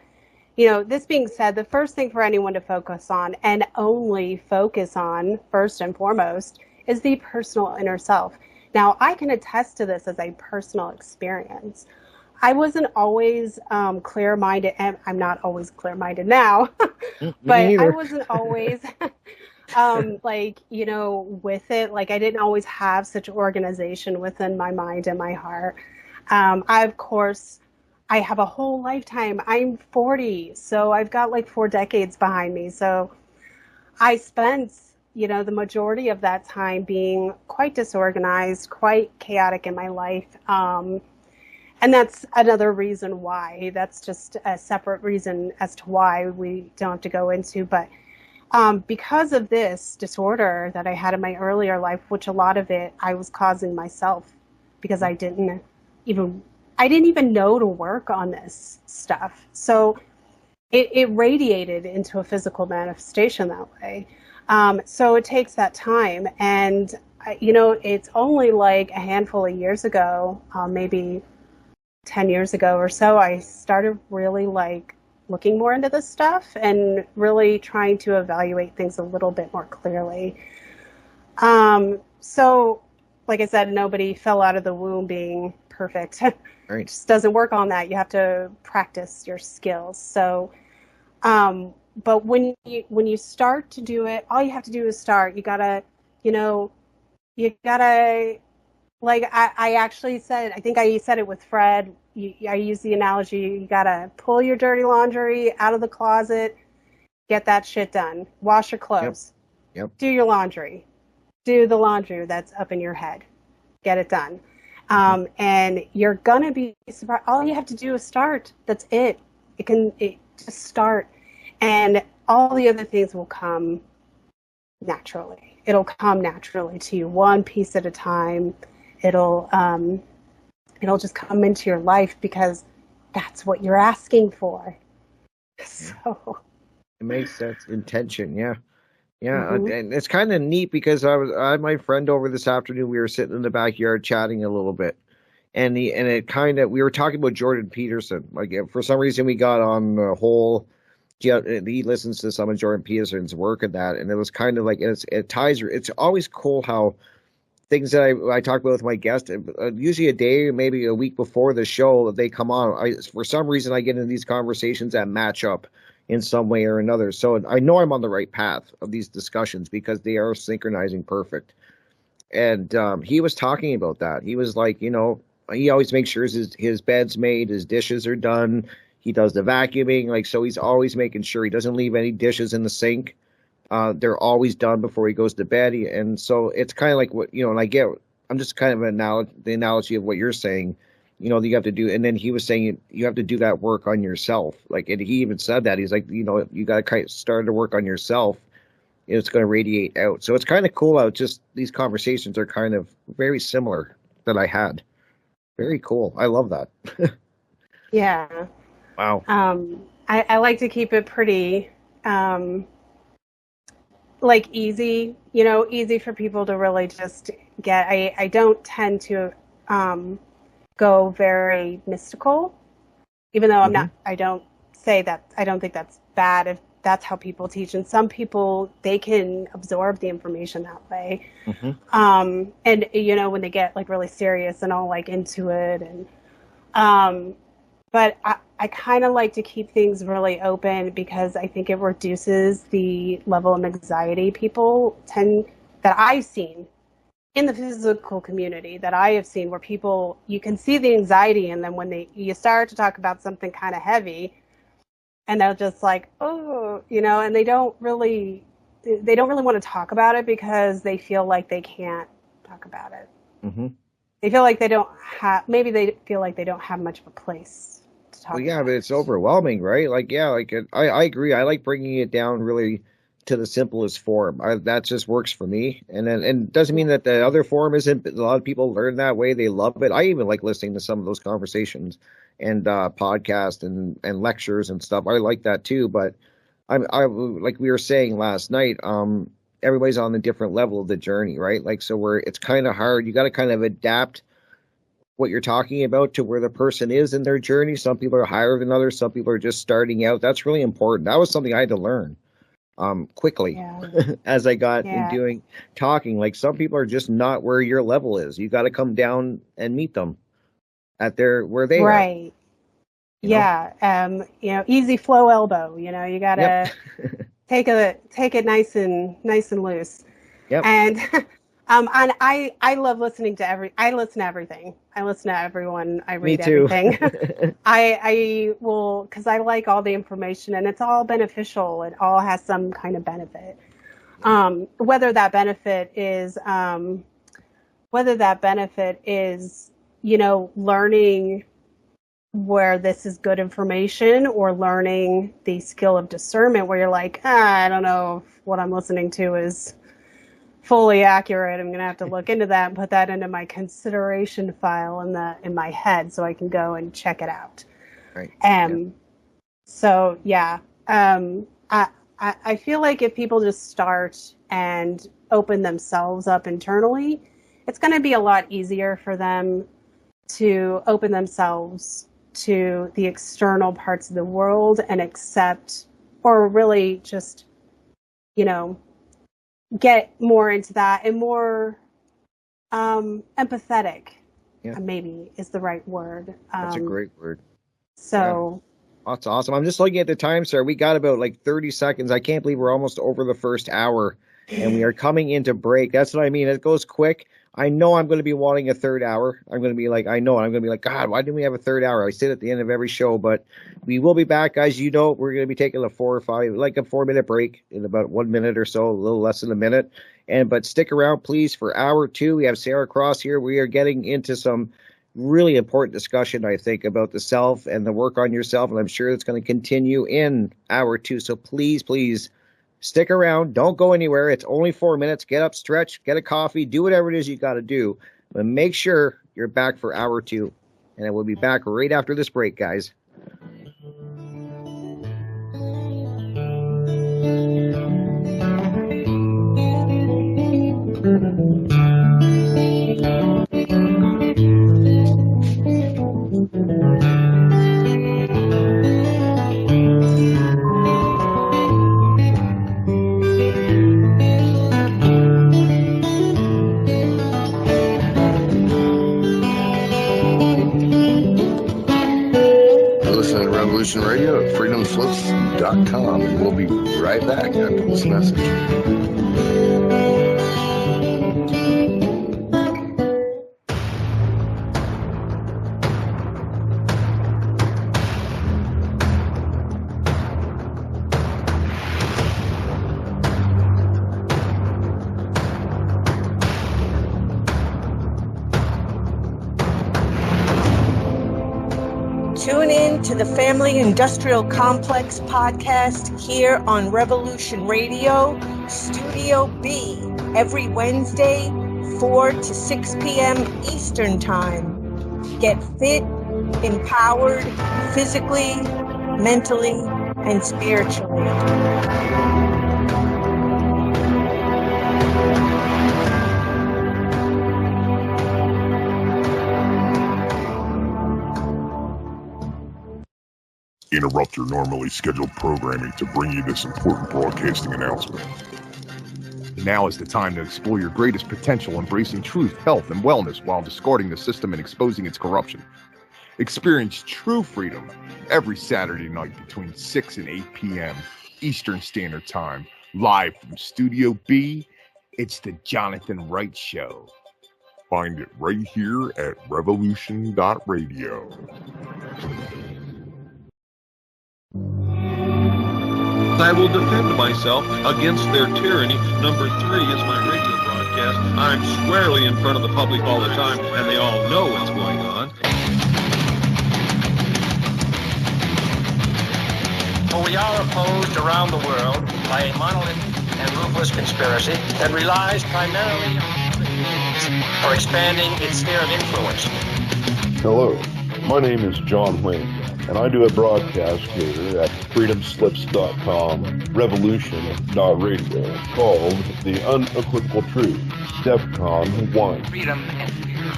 this being said, the first thing for anyone to focus on, and only focus on first and foremost, is the personal inner self. Now, I can attest to this as a personal experience. I wasn't always clear-minded, and I'm not always clear-minded now, but I wasn't always with it. Like, I didn't always have such organization within my mind and my heart. I have a whole lifetime. I'm 40, so I've got like 4 decades behind me. So I spent, the majority of that time being quite disorganized, quite chaotic in my life. And that's another reason why. That's just a separate reason as to why we don't have to go into. But because of this disorder that I had in my earlier life, which a lot of it I was causing myself because I didn't even know to work on this stuff. So it radiated into a physical manifestation that way. So it takes that time. And, it's only like a handful of years ago, maybe 10 years ago or so, I started really looking more into this stuff and really trying to evaluate things a little bit more clearly. So, like I said, nobody fell out of the womb being perfect. Right. It just doesn't work on that. You have to practice your skills. So, but when you start to do it, all you have to do is start. You gotta, like I actually said, I think I said it with Fred. I use the analogy, you gotta pull your dirty laundry out of the closet, get that shit done. Wash your clothes. Yep. Do your laundry. Do the laundry that's up in your head. Get it done. And you're gonna be surprised. All you have to do is start. That's it. Just start. And all the other things will come naturally. It'll come naturally to you, one piece at a time. It'll just come into your life because that's what you're asking for. So it makes sense. Intention, yeah. And it's kind of neat because I had my friend over this afternoon. We were sitting in the backyard chatting a little bit, and we were talking about Jordan Peterson. Like, for some reason we got on the whole. He listens to some of Jordan Peterson's work and that, and it was kind of like it ties. It's always cool how things that I talk about with my guest, usually a day, maybe a week before the show, they come on. For some reason, I get into these conversations that match up in some way or another. So I know I'm on the right path of these discussions because they are synchronizing perfect. And he was talking about that. He was like, he always makes sure his bed's made, his dishes are done. He does the vacuuming. Like, so he's always making sure he doesn't leave any dishes in the sink. They're always done before he goes to bed. And so it's kind of like what, and I'm just kind of the analogy of what you're saying, you have to do. And then he was saying you have to do that work on yourself. Like, and he even said that. He's like, you got to kind of start to work on yourself. It's going to radiate out. So it's kind of cool how just these conversations are kind of very similar that I had. Very cool. I love that. Yeah. Wow. I like to keep it pretty, easy, easy for people to really just get. I don't tend to go very mystical, even though I don't say that. I don't think that's bad if that's how people teach. And some people, they can absorb the information that way. And, when they get really serious and all into it. And, but I kind of like to keep things really open because I think it reduces the level of anxiety people that I've seen in the physical community that I have seen, where people, you can see the anxiety in them when you start to talk about something kind of heavy, and they're just like, oh, and they don't really want to talk about it because they feel like they can't talk about it. They feel like they don't have much of a place to talk about. But it's overwhelming, right? I agree. I like bringing it down really to the simplest form. That just works for me. And it doesn't mean that the other form isn't. A lot of people learn that way. They love it. I even like listening to some of those conversations and podcasts and lectures and stuff. I like that too. But I like we were saying last night, everybody's on a different level of the journey, right? Like, so it's kind of hard. You got to kind of adapt what you're talking about to where the person is in their journey. Some people are higher than others. Some people are just starting out. That's really important. That was something I had to learn quickly as I got in talking. Like, some people are just not where your level is. You got to come down and meet them at where they are. Right. Easy flow elbow. You got to take it nice and loose. Yep. And I love listening to I listen to everything. I listen to everyone. I read everything. I will, because I like all the information, and it's all beneficial. It all has some kind of benefit. Whether that benefit is learning where this is good information, or learning the skill of discernment where you're like, I don't know if what I'm listening to is fully accurate. I'm going to have to look into that and put that into my consideration file in my head so I can go and check it out. Right. So I feel like if people just start and open themselves up internally, it's going to be a lot easier for them to open themselves to the external parts of the world and accept, or really just, get more into that and more empathetic, maybe is the right word. That's a great word. So that's awesome. I'm just looking at the time, sir. We got about 30 seconds. I can't believe we're almost over the first hour, and we are coming into break. That's what I mean. It goes quick. I know I'm going to be wanting a third hour. I'm going to be like, God, why didn't we have a third hour? I say it at the end of every show, but we will be back, guys. We're going to be taking a 4-minute break in about 1 minute or so, a little less than a minute. But stick around, please, for hour 2. We have Sara Cross here. We are getting into some really important discussion, I think, about the self and the work on yourself. And I'm sure it's going to continue in hour 2. So please, stick around. Don't go anywhere. It's only 4 minutes. Get up, stretch, get a coffee, do whatever it is you got to do. But make sure you're back for hour 2. And we'll be back right after this break, guys. Radio at freedomslips.com, and we'll be right back after this message. Tune in to the Family Industrial Complex podcast here on Revolution Radio, Studio B, every Wednesday, 4 to 6 p.m. Eastern Time. Get fit, empowered, physically, mentally, and spiritually. Interrupt your normally scheduled programming to bring you this important broadcasting announcement. Now is the time to explore your greatest potential, embracing truth, health, and wellness while discarding the system and exposing its corruption. Experience true freedom every Saturday night between 6 and 8 p.m. Eastern Standard Time, live from Studio B. It's the Jonathan Wright Show. Find it right here at revolution.radio. I will defend myself against their tyranny. Number 3 is my radio broadcast. I'm squarely in front of the public all the time, and they all know what's going on. For we are opposed around the world by a monolithic and ruthless conspiracy that relies primarily on for expanding its sphere of influence. Hello, my name is John Wayne, and I do a broadcast here at freedomslips.com, revolution.radio, called The Unequivocal Truth, DEFCON 1. Freedom and fear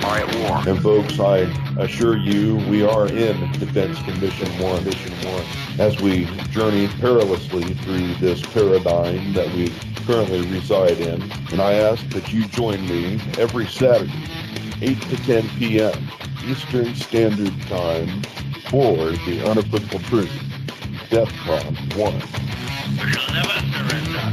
are at war. And folks, I assure you, we are in Defense Mission 1, as we journey perilously through this paradigm that we currently reside in. And I ask that you join me every Saturday, 8 to 10 p.m. Eastern Standard Time for The Unequivocal Truth, DEFCON 1. We shall never surrender.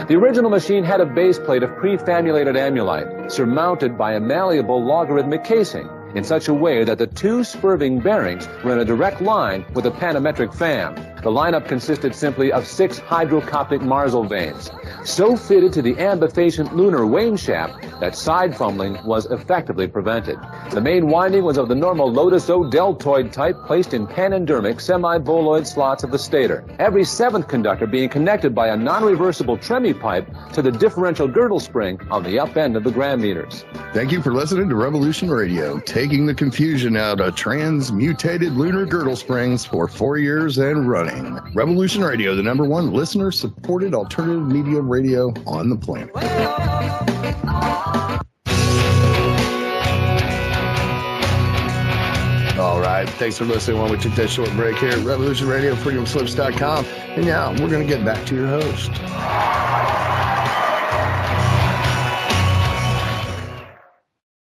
The original machine had a base plate of prefamulated amulite, surmounted by a malleable logarithmic casing, in such a way that the two spurving bearings were in a direct line with a panametric fan. The lineup consisted simply of 6 hydrocoptic marsal vanes, so fitted to the ambifacient lunar wane shaft that side fumbling was effectively prevented. The main winding was of the normal Lotus-O deltoid type, placed in panendermic semi-boloid slots of the stator, every 7th conductor being connected by a non-reversible Tremi pipe to the differential girdle spring on the up end of the gram meters. Thank you for listening to Revolution Radio, taking the confusion out of transmutated lunar girdle springs for 4 years and running. Revolution Radio, the #1 listener-supported alternative media radio on the planet. All right, thanks for listening while we took that short break here at Revolution Radio, freedomslips.com. And now we're going to get back to your host.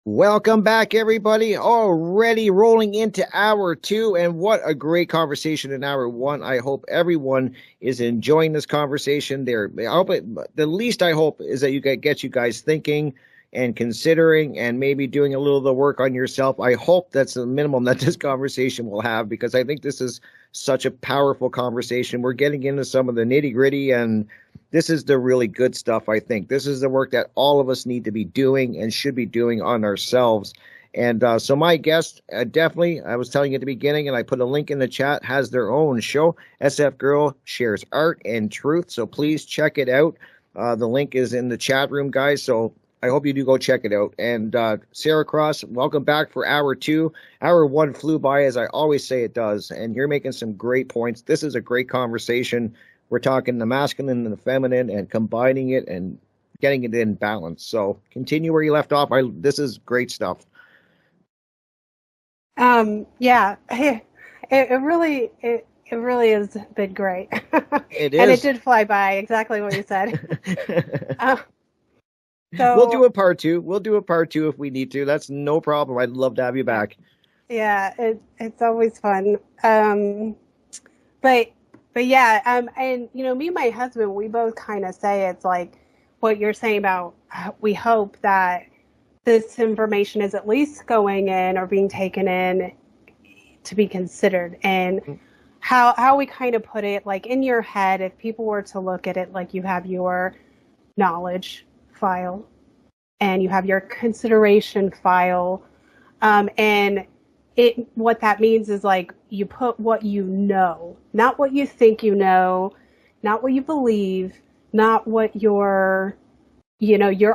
Welcome back, everybody. Already rolling into hour 2, and what a great conversation in hour 1. I hope everyone is enjoying this conversation. The least I hope is that you get you guys thinking and considering and maybe doing a little of the work on yourself. I hope that's the minimum that this conversation will have, because I think this is such a powerful conversation. We're getting into some of the nitty-gritty, and this is the really good stuff, I think. This is the work that all of us need to be doing and should be doing on ourselves. And so my guest, definitely, I was telling you at the beginning, and I put a link in the chat, has their own show. SF Girl shares art and truth, so please check it out. The link is in the chat room, guys, so I hope you do go check it out. And Sara Cross, welcome back for hour 2. Hour 1 flew by, as I always say it does, and you're making some great points. This is a great conversation. We're talking the masculine and the feminine and combining it and getting it in balance. So continue where you left off. This is great stuff. Yeah, it really has been great. It is. And it did fly by, exactly what you said. So we'll do a part 2. We'll do a part 2 if we need to. That's no problem. I'd love to have you back. Yeah, it's always fun. But yeah, and me and my husband, we both kind of say it's like what you're saying about we hope that this information is at least going in or being taken in to be considered. And how we kind of put it, like in your head, if people were to look at it like you have your knowledge file and you have your consideration file, and what that means is like you put what you know, not what you think you know, not what you believe, not what your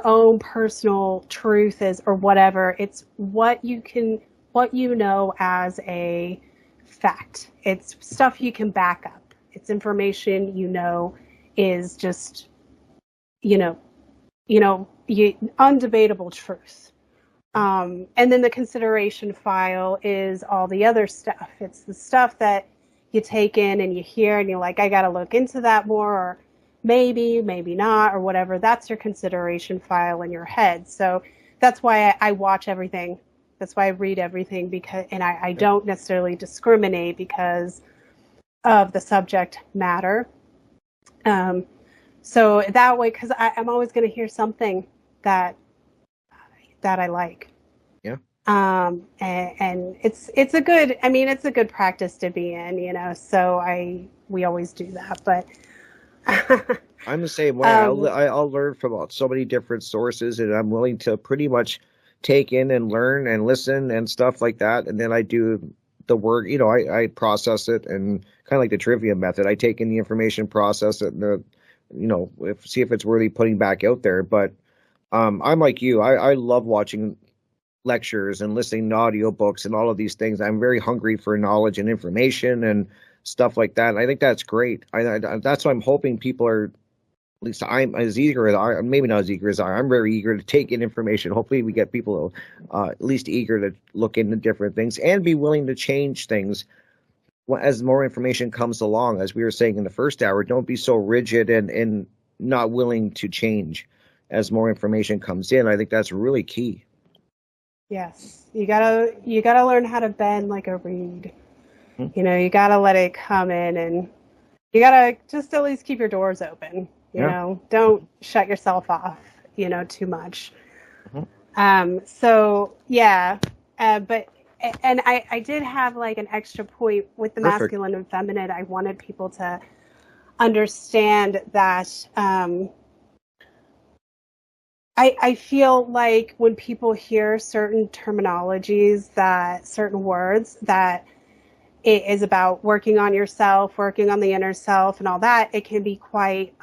own personal truth is or whatever. It's what you know as a fact. It's stuff you can back up. It's information is just undebatable truth. And then the consideration file is all the other stuff. It's the stuff that you take in and you hear and you're like, I got to look into that more, or maybe not, or whatever. That's your consideration file in your head. So that's why I watch everything. That's why I read everything, and I don't necessarily discriminate because of the subject matter. So that way, because I'm always going to hear something that I like. Yeah. And it's a good practice to be in, so we always do that. But I'm the same way. I'll learn from so many different sources, and I'm willing to pretty much take in and learn and listen and stuff like that. And then I do the work. I process it, and kind of like the trivia method. I take in the information, process it, and see if it's worthy putting back out there. But I'm like you. I love watching lectures and listening to audiobooks and all of these things. I'm very hungry for knowledge and information and stuff like that. And I think that's great. That's why I'm hoping people are, at least I'm as eager as I, maybe not as eager as I, I'm very eager to take in information. Hopefully we get people at least eager to look into different things and be willing to change things as more information comes along. As we were saying in the first hour, don't be so rigid and not willing to change as more information comes in. I think that's really key. Yes, you gotta learn how to bend like a reed. You gotta let it come in, and you gotta just at least keep your doors open. You know, don't shut yourself off. Too much. So yeah, but I did have like an extra point with the masculine and feminine. I wanted people to understand that. I feel like when people hear certain terminologies, certain words, that it is about working on yourself, working on the inner self and all that, it can be quite,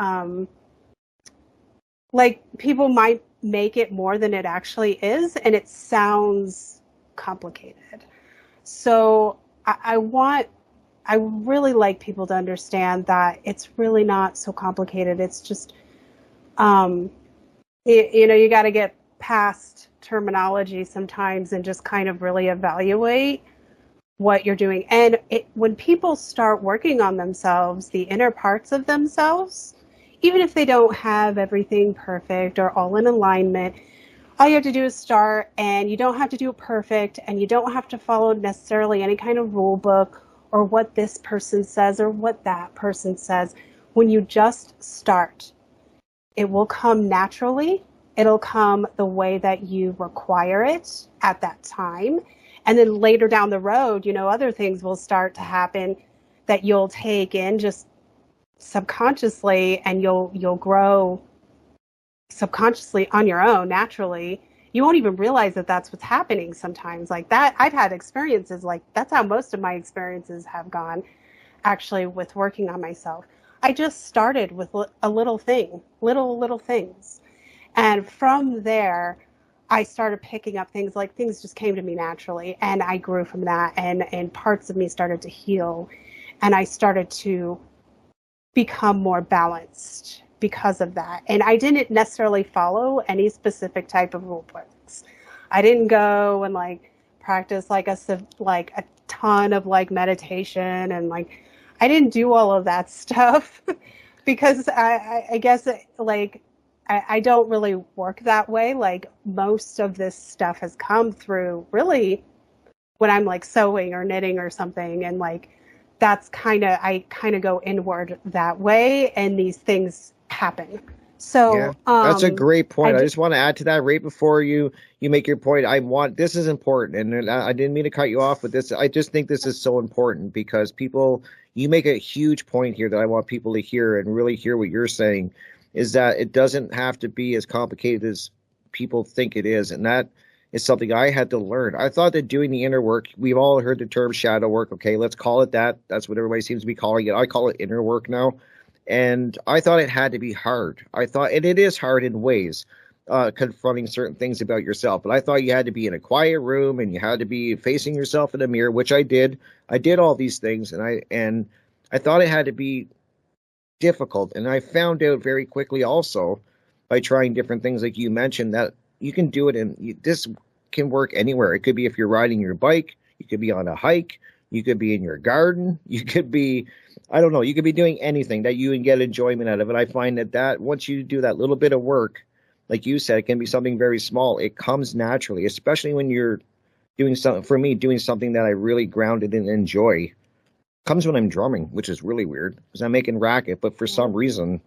like people might make it more than it actually is, and it sounds complicated. So I really like people to understand that it's really not so complicated. It's just, you got to get past terminology sometimes and just kind of really evaluate what you're doing. And when people start working on themselves, the inner parts of themselves, even if they don't have everything perfect or all in alignment, all you have to do is start, and you don't have to do it perfect, and you don't have to follow necessarily any kind of rule book or what this person says or what that person says. When you just start, it will come naturally. It'll come the way that you require it at that time. And then later down the road, other things will start to happen that you'll take in just subconsciously, and you'll grow subconsciously on your own naturally. You won't even realize that that's what's happening sometimes. Like that, I've had experiences like that's how most of my experiences have gone, actually, with working on myself. I just started with a little things. And from there, I started picking up things, like things just came to me naturally, and I grew from that, and parts of me started to heal, and I started to become more balanced because of that. And I didn't necessarily follow any specific type of rule books. I didn't go and like practice like a ton of like meditation, and like I didn't do all of that stuff because I guess like I don't really work that way. Like most of this stuff has come through really when I'm like sewing or knitting or something, and like that's I kind of go inward that way, and these things happen. So that's a great point. I just want to add to that right before you make your point. This is important, and I didn't mean to cut you off with this. I just think this is so important because you make a huge point here that I want people to hear and really hear what you're saying, is that it doesn't have to be as complicated as people think it is. And that is something I had to learn. I thought that doing the inner work, we've all heard the term shadow work. Okay, let's call it that. That's what everybody seems to be calling it. I call it inner work now. And I thought it had to be hard. And it is hard in ways, confronting certain things about yourself. But I thought you had to be in a quiet room and you had to be facing yourself in a mirror, which I did. I did all these things, and I thought it had to be difficult. And I found out very quickly also by trying different things like you mentioned that you can do it, and this can work anywhere. It could be if you're riding your bike, you could be on a hike, you could be in your garden, you could be, I don't know, you could be doing anything that you can get enjoyment out of it. I find that once you do that little bit of work, like you said, it can be something very small. It comes naturally, especially when you're doing something, for me, doing something that I really grounded and enjoy. Comes when I'm drumming, which is really weird because I'm making racket, but for some reason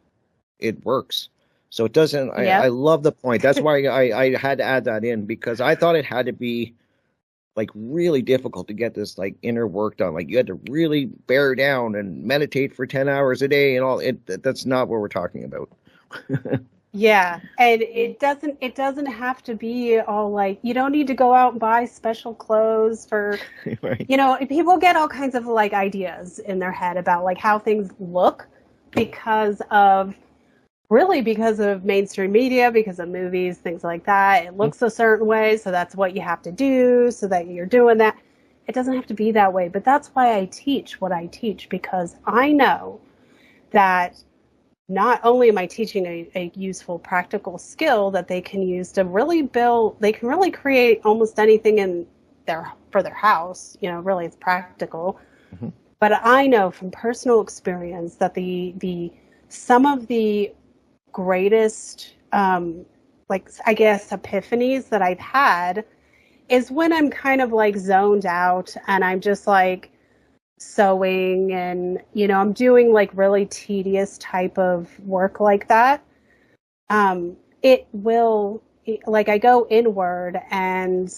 it works. So it doesn't, I love the point. That's why I had to add that in, because I thought it had to be like really difficult to get this like inner work done. Like you had to really bear down and meditate for 10 hours a day and all. That's not what we're talking about. Yeah, and it doesn't have to be all like, you don't need to go out and buy special clothes for, Right. you know, people get all kinds of like ideas in their head about like how things look because of mainstream media, because of movies, things like that. It looks a certain way, so that's what you have to do, so that you're doing that. It doesn't have to be that way, but that's why I teach what I teach, because I know that not only am I teaching a useful practical skill that they can use to really they can really create almost anything for their house, you know, really it's practical. Mm-hmm. But I know from personal experience that some of the greatest, like, I guess, epiphanies that I've had is when I'm kind of like zoned out and I'm just like sewing and, you know, I'm doing like really tedious type of work like that. It will, like, I go inward and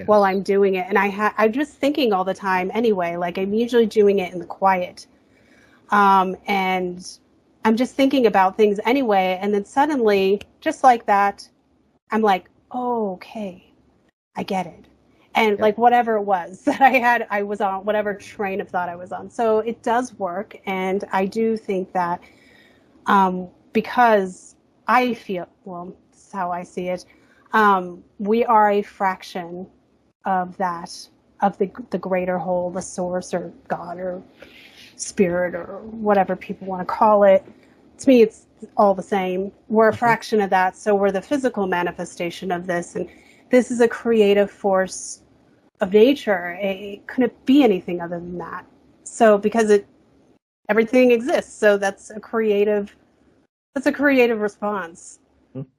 while I'm doing it, and I'm just thinking all the time anyway, like I'm usually doing it in the quiet. And I'm just thinking about things anyway, and then suddenly, just like that, I'm like, oh, okay, I get it. And like whatever it was that I was on, whatever train of thought I was on. So it does work, and I do think that because I feel, well, this is how I see it, we are a fraction of that, of the greater whole, the source or God or spirit or whatever people want to call it. To me, it's all the same. We're a fraction of that, so we're the physical manifestation of this, and this is a creative force of nature. It couldn't be anything other than that. So because everything exists, so that's a creative response.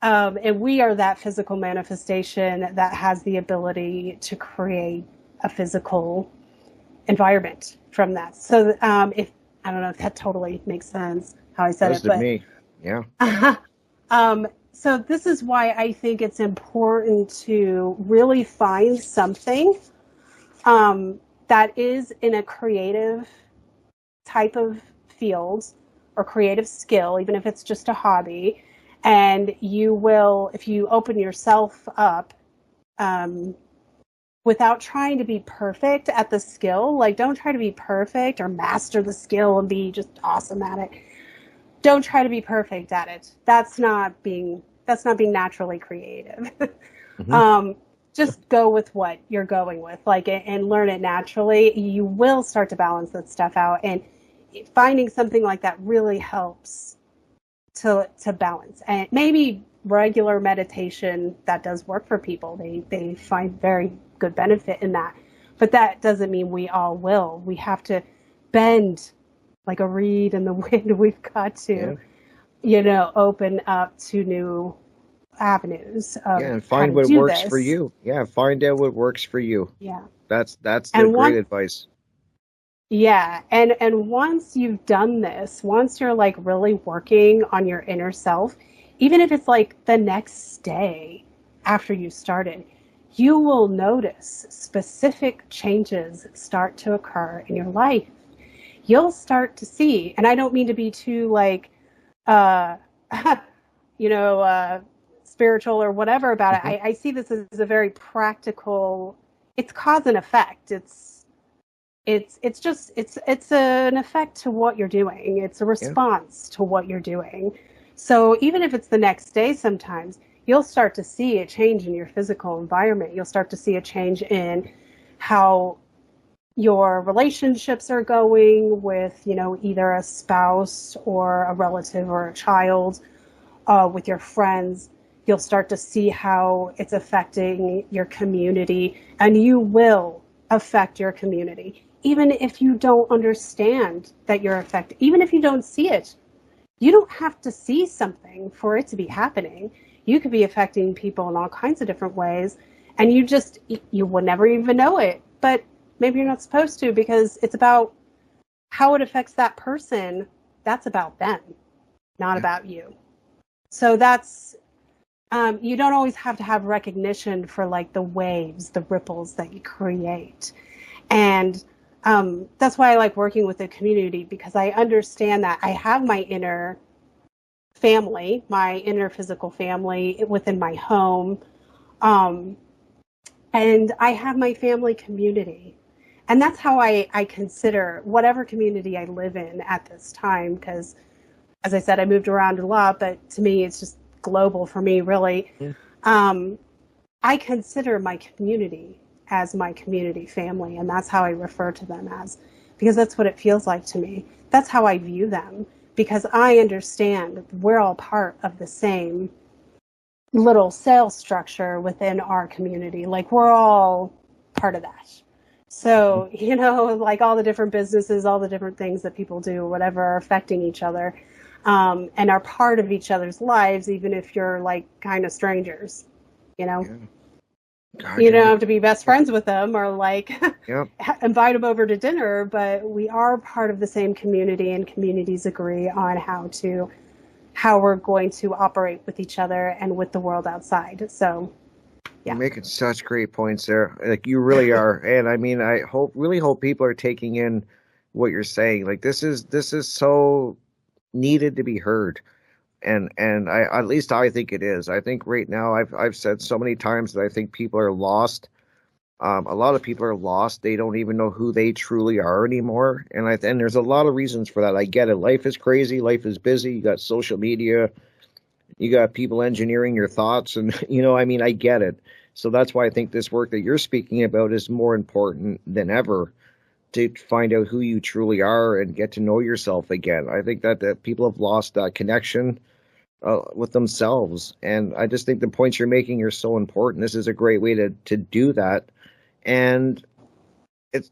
And we are that physical manifestation that has the ability to create a physical environment from that. So if I don't know if that totally makes sense how I said it, but me. Yeah. So this is why I think it's important to really find something that is in a creative type of field or creative skill, even if it's just a hobby. And you will, if you open yourself up, without trying to be perfect at the skill, like don't try to be perfect or master the skill and be just awesome at it. Don't try to be perfect at it. That's not being naturally creative. Just go with what you're going with, like, and learn it naturally. You will start to balance that stuff out, and finding something like that really helps to balance. And maybe regular meditation, that does work for people. They find very good benefit in that, but that doesn't mean we all will. We have to bend like a reed in the wind. We've got to, you know, open up to new avenues. And find what works for you. Yeah, find out what works for you. Yeah, that's the great advice. Yeah, and once you've done this, once you're like really working on your inner self, even if it's like the next day after you started, you will notice specific changes start to occur in your life. You'll start to see, and I don't mean to be too like, spiritual or whatever about it. I see this as a very practical. It's cause and effect. It's an effect to what you're doing. It's a response to what you're doing. So even if it's the next day, sometimes you'll start to see a change in your physical environment. You'll start to see a change in how your relationships are going with, you know, either a spouse or a relative or a child, with your friends. You'll start to see how it's affecting your community, and you will affect your community. Even if you don't understand that you're affected, even if you don't see it, you don't have to see something for it to be happening. You could be affecting people in all kinds of different ways, and you would never even know it. But maybe you're not supposed to, because it's about how it affects that person. That's about them, not about you. So that's you don't always have to have recognition for like the waves, the ripples that you create. And that's why I like working with the community, because I understand that I have my inner family, my inner physical family within my home. And I have my family community. And that's how I consider whatever community I live in at this time. Because, as I said, I moved around a lot, but to me, it's just global for me, really. I consider my community as my community family. And that's how I refer to them as, because that's what it feels like to me. That's how I view them, because I understand we're all part of the same little cell structure within our community. Like, we're all part of that. So, you know, like all the different businesses, all the different things that people do, whatever, are affecting each other, and are part of each other's lives, even if you're like kind of strangers, you know. God, you don't have to be best friends with them or like invite them over to dinner, but we are part of the same community, and communities agree on how we're going to operate with each other and with the world outside. So you're making such great points there. Like, you really are. And I mean, I really hope people are taking in what you're saying. Like, this is so needed to be heard. And I, at least I think it is. I think right now, I've said so many times that I think people are lost. A lot of people are lost. They don't even know who they truly are anymore. And there's a lot of reasons for that. I get it. Life is crazy. Life is busy. You got social media. You got people engineering your thoughts. And, you know, I mean, I get it. So that's why I think this work that you're speaking about is more important than ever, to find out who you truly are and get to know yourself again. I think that people have lost that connection with themselves. And I just think the points you're making are so important. This is a great way to do that. And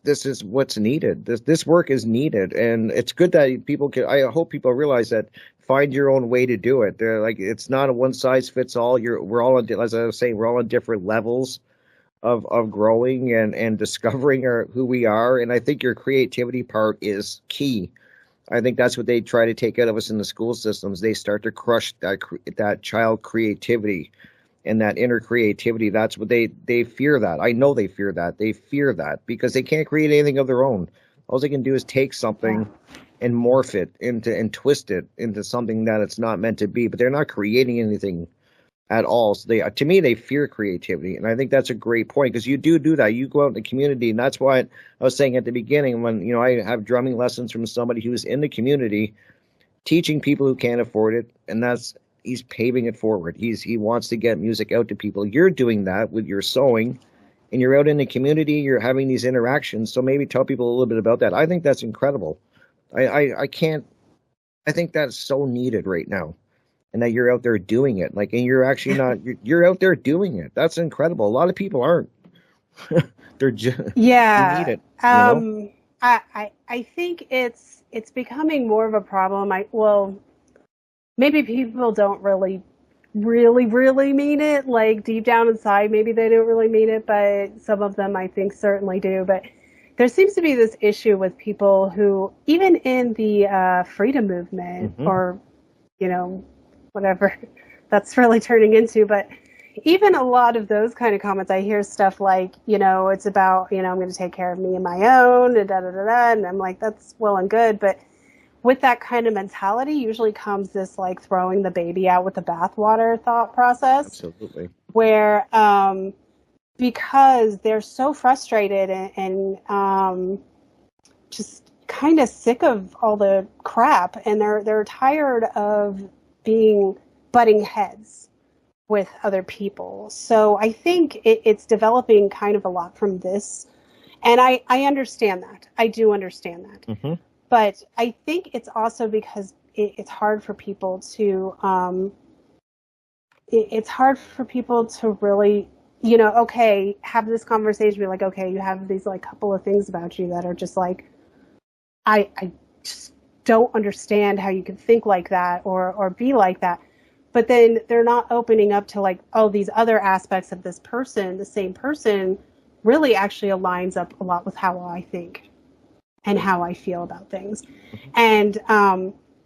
this is what's needed. This work is needed. And it's good that people I hope people realize that, find your own way to do it. They're like, it's not a one size fits all. We're all, as I was saying, we're all on different levels of growing and discovering who we are. And I think your creativity part is key. I think that's what they try to take out of us in the school systems. They start to crush that child creativity and that inner creativity. That's what they fear that. I know they fear that. They fear that because they can't create anything of their own. All they can do is take something and morph it and twist it into something that it's not meant to be. But they're not creating anything at all. So to me, they fear creativity. And I think that's a great point, because you do that. You go out in the community, and that's why I was saying at the beginning, when, you know, I have drumming lessons from somebody who's in the community, teaching people who can't afford it, and he's paving it forward. He wants to get music out to people. You're doing that with your sewing, and you're out in the community, you're having these interactions. So maybe tell people a little bit about that. I think that's incredible. I think that's so needed right now. And that you're out there doing it, like, and you're actually not. You're out there doing it. That's incredible. A lot of people aren't. They're just you need it. You know? I think it's becoming more of a problem. Maybe people don't really mean it. Like, deep down inside, maybe they don't really mean it, but some of them, I think, certainly do. But there seems to be this issue with people who, even in the freedom movement, or, you know, whatever that's really turning into. But even a lot of those kind of comments, I hear stuff like, you know, it's about, you know, I'm going to take care of me and my own, and and I'm like, that's well and good. But with that kind of mentality usually comes this like throwing the baby out with the bathwater thought process. Absolutely. Where because they're so frustrated and just kind of sick of all the crap, and they're tired of butting heads with other people. So I think it's developing kind of a lot from this. And I understand that. I do understand that. But I think it's also because it's hard for people to, really, you know, okay, have this conversation, be like, okay, you have these like couple of things about you that are just like, I just don't understand how you can think like that or be like that. But then they're not opening up to like, oh, these other aspects of this person, the same person, really actually aligns up a lot with how I think and how I feel about things. And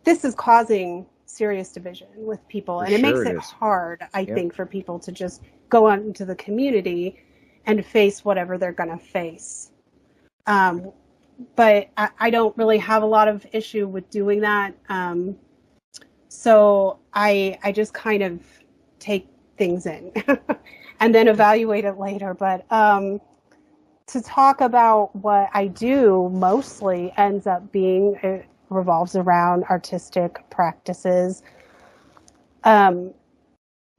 this is causing serious division with people. And For it sure makes it it is. hard, I Yep. think, for people to just go out into the community and face whatever they're going to face. But I don't really have a lot of issue with doing that. So I just kind of take things in and then evaluate it later. But to talk about what I do mostly ends up being, it revolves around artistic practices.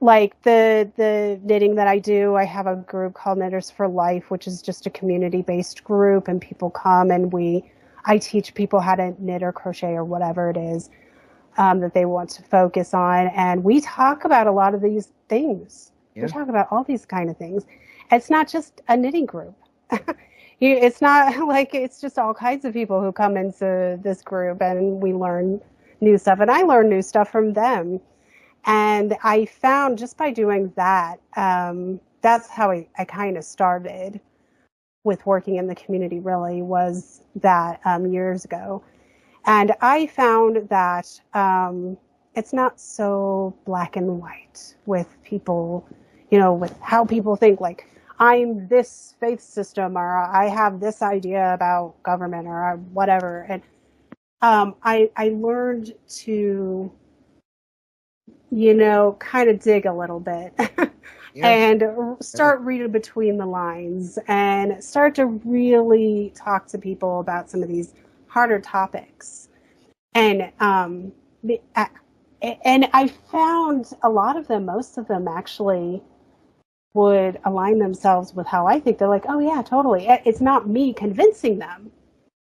Like the knitting that I do, I have a group called Knitters for Life, which is just a community-based group, and people come and I teach people how to knit or crochet or whatever it is that they want to focus on. And we talk about a lot of these things. Yeah. We talk about all these kind of things. It's not just a knitting group. It's not like it's just all kinds of people who come into this group and we learn new stuff. And I learn new stuff from them. And I found just by doing that, that's how I kind of started with working in the community, really, was that years ago. And I found that it's not so black and white with people, with how people think, like, I'm this faith system, or I have this idea about government, or whatever. And I learned to, kind of dig a little bit and start reading between the lines and start to really talk to people about some of these harder topics. And I found a lot of them, most of them actually would align themselves with how I think. They're like, oh yeah, totally. It's not me convincing them.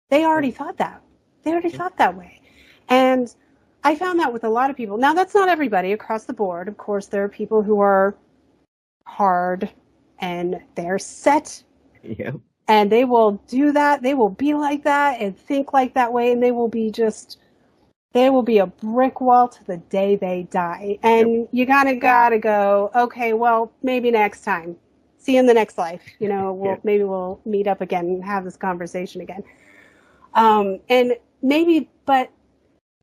They already thought that. They already thought that way. And I found that with a lot of people. Now, that's not everybody across the board. Of course, there are people who are hard and they're set. Yeah. And they will do that. They will be like that and think like that way. And they will be a brick wall to the day they die. And you gotta go, okay, well, maybe next time. See you in the next life. Maybe we'll meet up again and have this conversation again. And maybe, but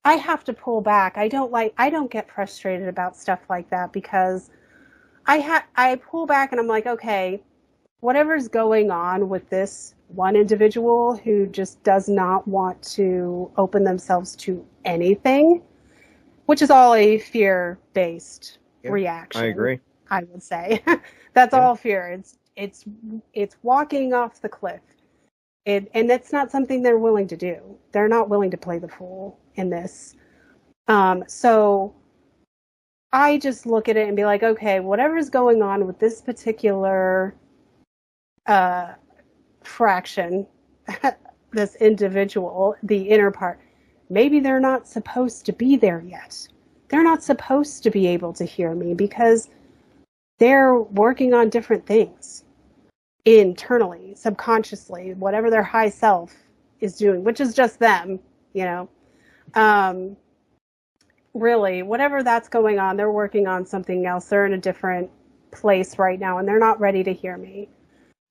I have to pull back. I don't get frustrated about stuff like that, because I pull back and I'm like, okay, whatever's going on with this one individual who just does not want to open themselves to anything, which is all a fear-based reaction. I agree. I would say that's all fear. It's walking off the cliff. And that's not something they're willing to do. They're not willing to play the fool in this. So I just look at it and be like, okay, whatever's going on with this particular fraction, this individual, the inner part, maybe they're not supposed to be there yet. They're not supposed to be able to hear me because they're working on different things internally, subconsciously, whatever their high self is doing, which is just them, really, whatever that's going on, they're working on something else. They're in a different place right now, and they're not ready to hear me.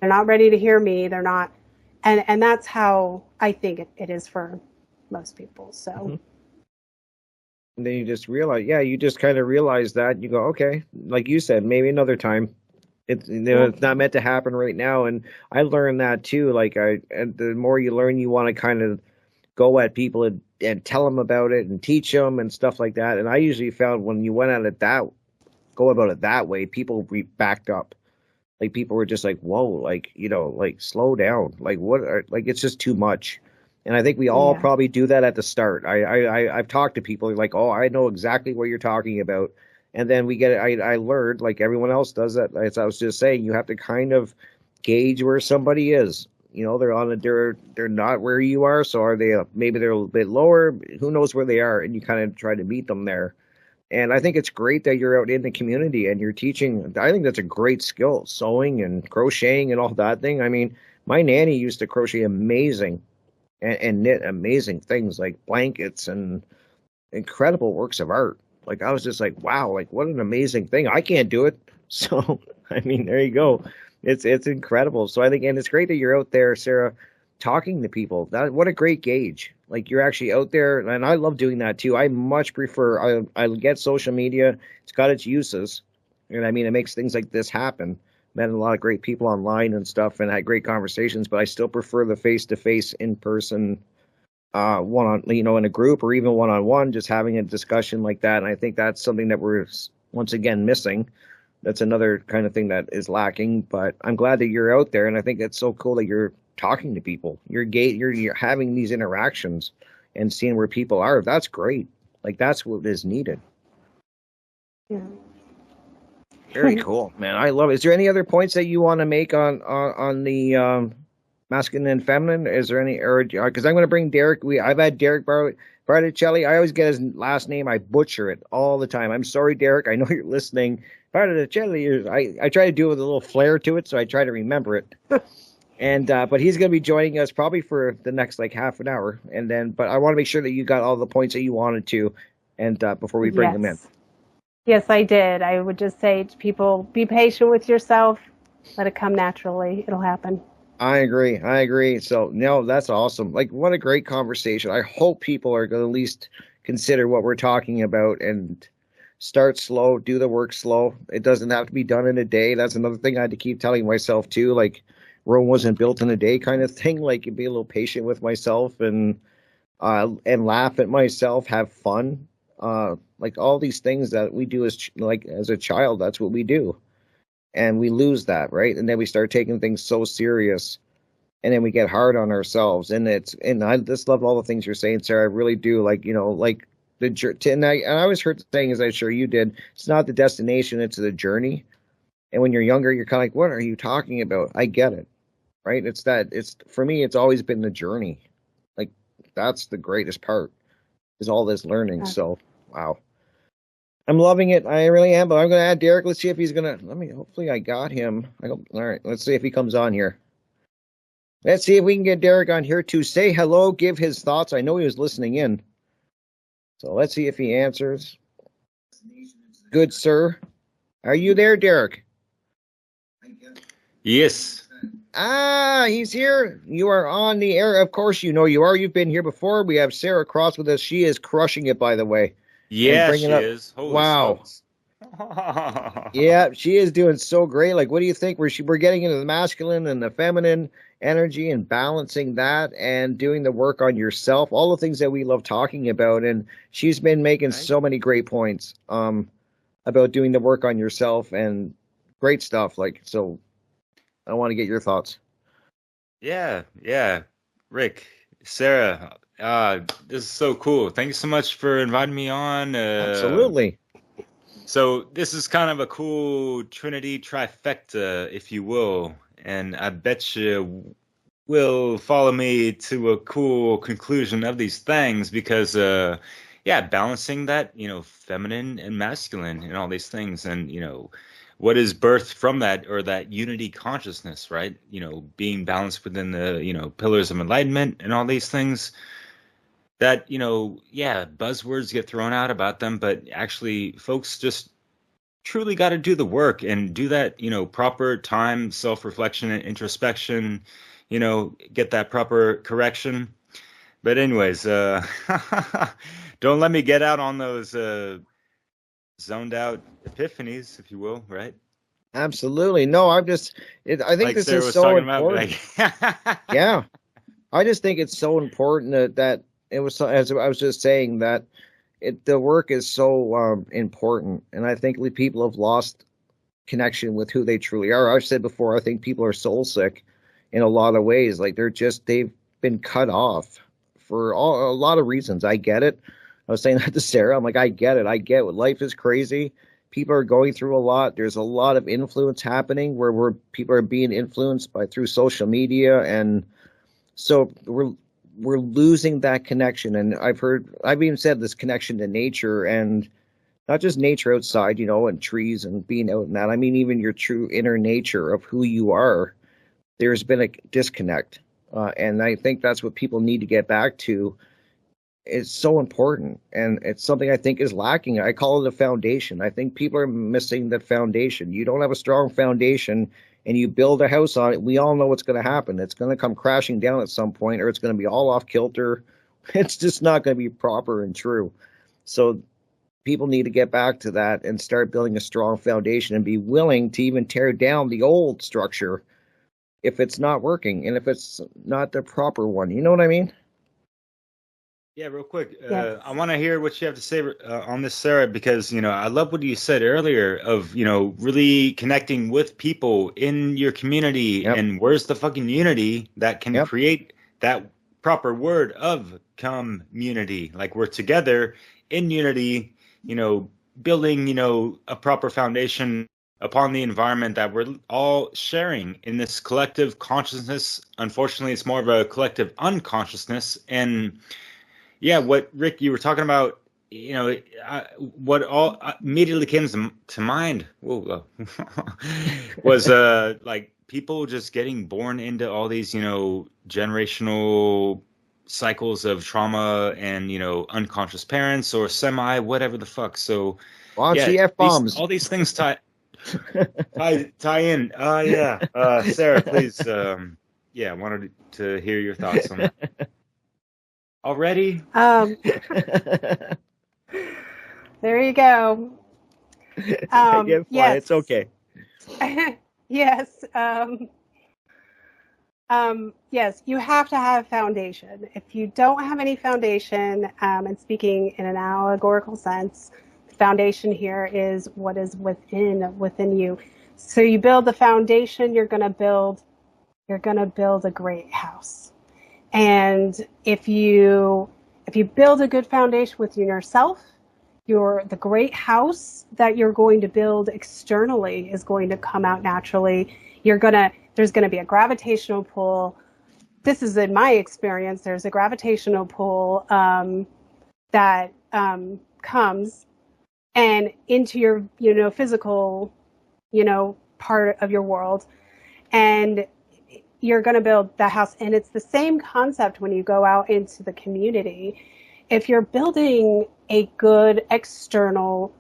They're not ready to hear me. They're not, and that's how I think it is for most people. So. Mm-hmm. And then you just realize, you just kind of realize that. You go, okay, like you said, maybe another time. It's it's not meant to happen right now. And I learned that too. Like and the more you learn, you want to kind of go at people and tell them about it and teach them and stuff like that. And I usually found when you went at it go about it that way, people backed up. Like people were just like, whoa, like, like slow down. Like it's just too much. And I think we all probably do that at the start. I've talked to people like, oh, I know exactly what you're talking about. And then we get it. I learned, like everyone else does that. As I was just saying, you have to kind of gauge where somebody is. They're not where you are. So are they? Maybe they're a little bit lower. Who knows where they are? And you kind of try to meet them there. And I think it's great that you're out in the community and you're teaching. I think that's a great skill, sewing and crocheting and all that thing. I mean, my nanny used to crochet amazing and knit amazing things like blankets and incredible works of art. Like, I was just like, wow, like what an amazing thing. I can't do it. So, I mean, there you go. It's incredible. So I think, and it's great that you're out there, Sarah, talking to people. What a great gauge. Like you're actually out there, and I love doing that too. I much prefer. I get social media. It's got its uses, and I mean it makes things like this happen. Met a lot of great people online and stuff, and had great conversations. But I still prefer the face-to-face, in-person, one on in a group or even one-on-one, just having a discussion like that. And I think that's something that we're once again missing. That's another kind of thing that is lacking. But I'm glad that you're out there, and I think it's so cool that you're talking to people. You're having these interactions and seeing where people are. That's great. Like that's what is needed. Yeah. Very cool, man. I love it. Is there any other points that you want to make on the masculine and feminine? Is there any, or because I'm going to bring Derek. I've had Derek Bartolacelli. I always get his last name. I butcher it all the time. I'm sorry, Derek. I know you're listening. Bartolacelli. I try to do it with a little flair to it, so I try to remember it. And but he's going to be joining us probably for the next like half an hour, and then. But I want to make sure that you got all the points that you wanted to, and before we bring them in. Yes, I did. I would just say to people, be patient with yourself. Let it come naturally. It'll happen. I agree. So no, that's awesome. Like what a great conversation. I hope people are going to at least consider what we're talking about and start slow, do the work slow. It doesn't have to be done in a day. That's another thing I had to keep telling myself too. Like Rome wasn't built in a day kind of thing. Like be a little patient with myself and laugh at myself, have fun. Like all these things that we do as a child, that's what we do. And we lose that, right? And then we start taking things so serious, and then we get hard on ourselves. And I just love all the things you're saying, Sarah. I really do. Like, like and I always heard the saying, as I'm sure you did, it's not the destination, it's the journey. And when you're younger, you're kind of like, what are you talking about? I get it, right? For me, it's always been the journey. Like that's the greatest part is all this learning. So, wow. I'm loving it. I really am, but I'm going to add Derek. Let's see if he's going to, hopefully I got him. All right. Let's see if he comes on here. Let's see if we can get Derek on here to say hello, give his thoughts. I know he was listening in. So let's see if he answers. Good, sir. Are you there, Derek? Yes. He's here. You are on the air. Of course you know you are. You've been here before. We have Sara Cross with us. She is crushing it, by the way. Yeah, she is. Holy wow. Yeah, she is doing so great. Like, what do you think? We're getting into the masculine and the feminine energy and balancing that and doing the work on yourself, all the things that we love talking about. And she's been making so many great points about doing the work on yourself and great stuff. Like, so I want to get your thoughts. Yeah. Rick, Sarah, this is so cool. Thank you so much for inviting me on. Absolutely. So this is kind of a cool Trinity trifecta, if you will. And I bet you will follow me to a cool conclusion of these things because, balancing that, feminine and masculine and all these things. And, what is birthed from that, or that unity consciousness, right? Being balanced within the, pillars of enlightenment and all these things that, buzzwords get thrown out about them, but actually folks just truly got to do the work and do that, proper time, self-reflection and introspection, get that proper correction. But anyways, don't let me get out on those, zoned out epiphanies, if you will, right? Absolutely. No, I think like this Sarah is so important. Yeah. I just think it's so important that it was, as I was just saying, that the work is so important. And I think people have lost connection with who they truly are. I've said before, I think people are soul sick in a lot of ways. Like they've been cut off for a lot of reasons. I get it. I was saying that to Sarah. I'm like, I get it. I get it. Life is crazy. People are going through a lot. There's a lot of influence happening where people are being influenced through social media. And so we're losing that connection. And I've even said this connection to nature, and not just nature outside, and trees and being out and that. I mean, even your true inner nature of who you are. There's been a disconnect. And I think that's what people need to get back to. It's so important, and it's something I think is lacking. I call it a foundation. I think people are missing the foundation. You don't have a strong foundation and you build a house on it. We all know what's going to happen. It's going to come crashing down at some point, or it's going to be all off kilter, It's just not going to be proper and true. So people need to get back to that and start building a strong foundation and be willing to even tear down the old structure if it's not working and if it's not the proper one. You know what I mean? Yeah, real quick. Yes. I want to hear what you have to say on this, Sarah, because, I love what you said earlier of, really connecting with people in your community. Yep. And where's the fucking unity that can Yep. create that proper word of community? Like we're together in unity, building, a proper foundation upon the environment that we're all sharing in this collective consciousness. Unfortunately, it's more of a collective unconsciousness. And yeah, what Rick, you were talking about, what all immediately came to mind was like people just getting born into all these, generational cycles of trauma and, unconscious parents or semi whatever the fuck. So F-bombs. all these things tie in. Sarah, please. I wanted to hear your thoughts on that. Already? There you go. Yes. It's okay. Yes. Yes, you have to have foundation. If you don't have any foundation, and speaking in an allegorical sense, the foundation here is what is within you. So you build the foundation, you're going to build a great house. And if you build a good foundation within yourself, the great house that you're going to build externally is going to come out naturally. There's going to be a gravitational pull. This is in my experience. There's a gravitational pull that comes and into your physical, part of your world, and you're going to build that house. And it's the same concept when you go out into the community. If you're building a good external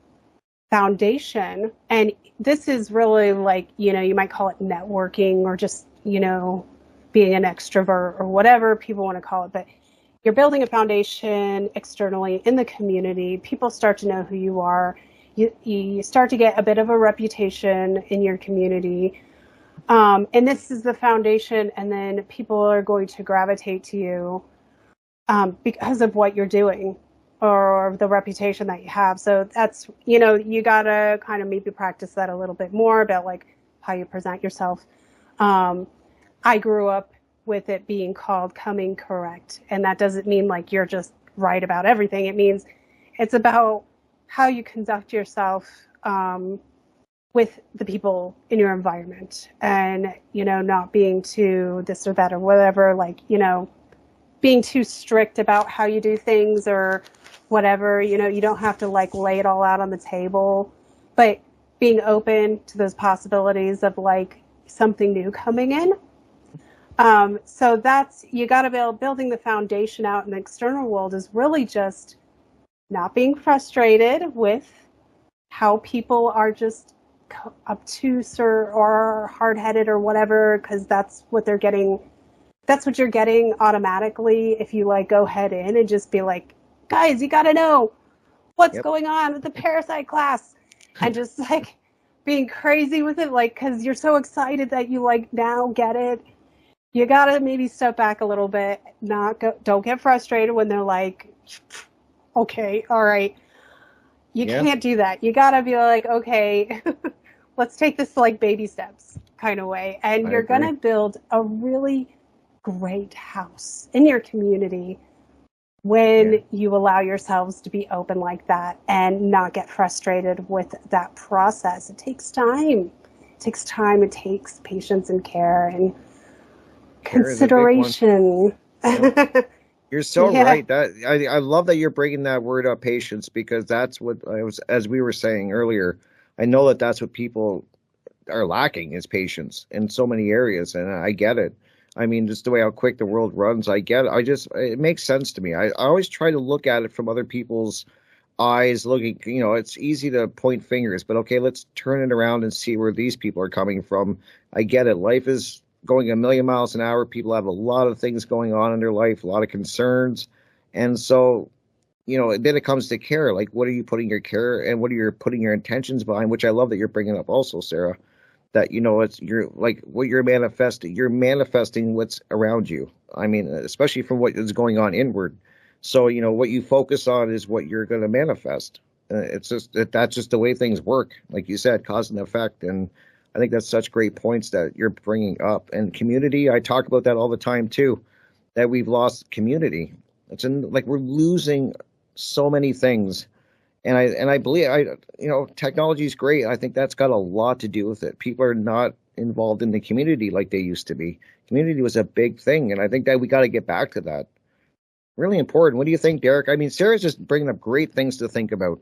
foundation, and this is really like, you might call it networking or just, being an extrovert or whatever people want to call it, but you're building a foundation externally in the community. People start to know who you are. You start to get a bit of a reputation in your community. And this is the foundation, and then people are going to gravitate to you because of what you're doing or the reputation that you have. So that's, you got to kind of maybe practice that a little bit more about like how you present yourself. I grew up with it being called coming correct. And that doesn't mean like you're just right about everything. It means it's about how you conduct yourself with the people in your environment, and, not being too this or that or whatever, like, being too strict about how you do things or whatever. You don't have to like lay it all out on the table, but being open to those possibilities of like something new coming in. So that's, you got to building the foundation out in the external world is really just not being frustrated with how people are just obtuse or hard-headed or whatever, because that's what they're getting. That's what you're getting automatically if you like go head in and just be like, guys, you got to know what's going on with the parasite class, and just like being crazy with it, like, because you're so excited that you like now get it. You got to maybe step back a little bit, don't get frustrated when they're like, okay, all right. You can't do that. You got to be like, okay, let's take this like baby steps kind of way. And you're going to build a really great house in your community when you allow yourselves to be open like that and not get frustrated with that process. It takes time. It takes patience and care and consideration. You're so right. That I love that you're bringing that word up, patience, because that's what I was, as we were saying earlier. I know that that's what people are lacking is patience in so many areas, and I get it. I mean, just the way how quick the world runs, I get it. It makes sense to me. I always try to look at it from other people's eyes, looking, it's easy to point fingers, but okay, let's turn it around and see where these people are coming from. I get it. Life is going a million miles an hour. People have a lot of things going on in their life, a lot of concerns, And so, then it comes to care. Like, what are you putting your care and what are you putting your intentions behind? Which I love that you're bringing up also, Sarah. That you're like what you're manifesting. You're manifesting what's around you. I mean, especially from what is going on inward. So what you focus on is what you're going to manifest. It's just that's just the way things work. Like you said, cause and effect. And I think that's such great points that you're bringing up. And community, I talk about that all the time too. That we've lost community. Like we're losing so many things. And I believe technology is great. I think that's got a lot to do with it. People are not involved in the community like they used to be. Community was a big thing, and I think that we got to get back to that. Really important. What do you think, Derek? I mean, Sarah's just bringing up great things to think about.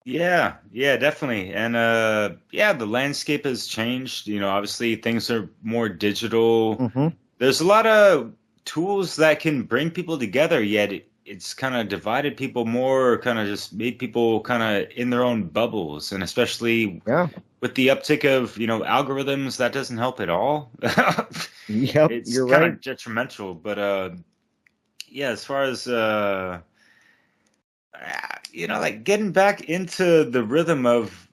Yeah, definitely. And the landscape has changed. Obviously things are more digital. Mm-hmm. There's a lot of tools that can bring people together, yet it's kind of divided people more, kind of just made people kind of in their own bubbles. And especially with the uptick of, algorithms, that doesn't help at all. Yep, it's you're kind right. of detrimental. But as far as like getting back into the rhythm of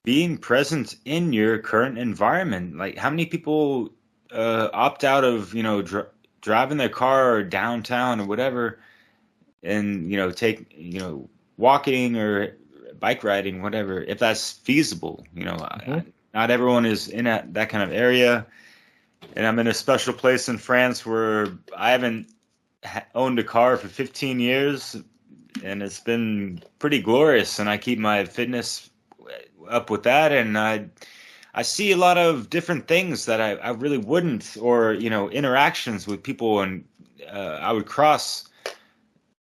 being present in your current environment, like how many people opt out of driving their car downtown or whatever, and take walking or bike riding, whatever, if that's feasible. Not everyone is in that kind of area, and I'm in a special place in France where I haven't owned a car for 15 years, and it's been pretty glorious, and I keep my fitness up with that, and I see a lot of different things that I really wouldn't, or interactions with people, and I would cross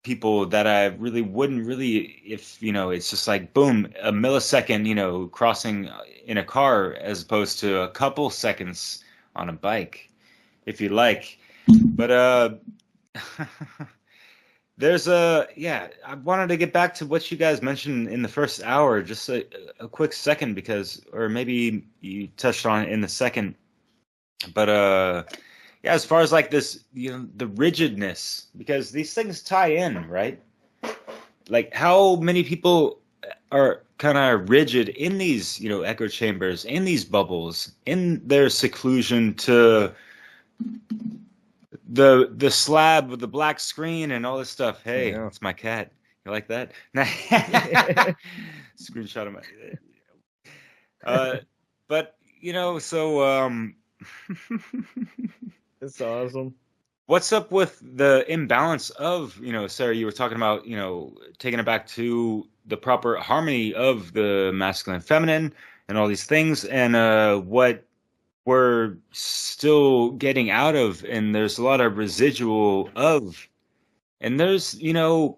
people that I really wouldn't if it's just like boom, a millisecond, crossing in a car as opposed to a couple seconds on a bike, if you like. But there's I wanted to get back to what you guys mentioned in the first hour, just a quick second, or maybe you touched on it in the second, but as far as like this, the rigidness, because these things tie in, right? Like how many people are kind of rigid in these, echo chambers, in these bubbles, in their seclusion to the slab with the black screen and all this stuff. Hey, it's my cat. You like that? Screenshot of my. But so It's awesome. What's up with the imbalance of, Sarah, you were talking about, taking it back to the proper harmony of the masculine and feminine and all these things, and what we're still getting out of, and there's a lot of residual of, and there's, the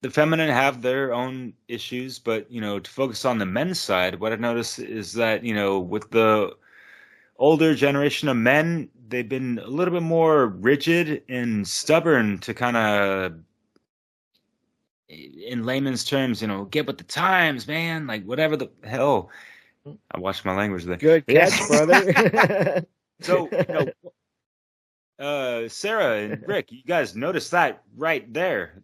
feminine have their own issues, but, to focus on the men's side, what I've noticed is that, with the older generation of men, they've been a little bit more rigid and stubborn to kind of, in layman's terms, get with the times, man, like whatever the hell. I watched my language there. Good catch, brother. So, Sarah and Rick, you guys noticed that right there,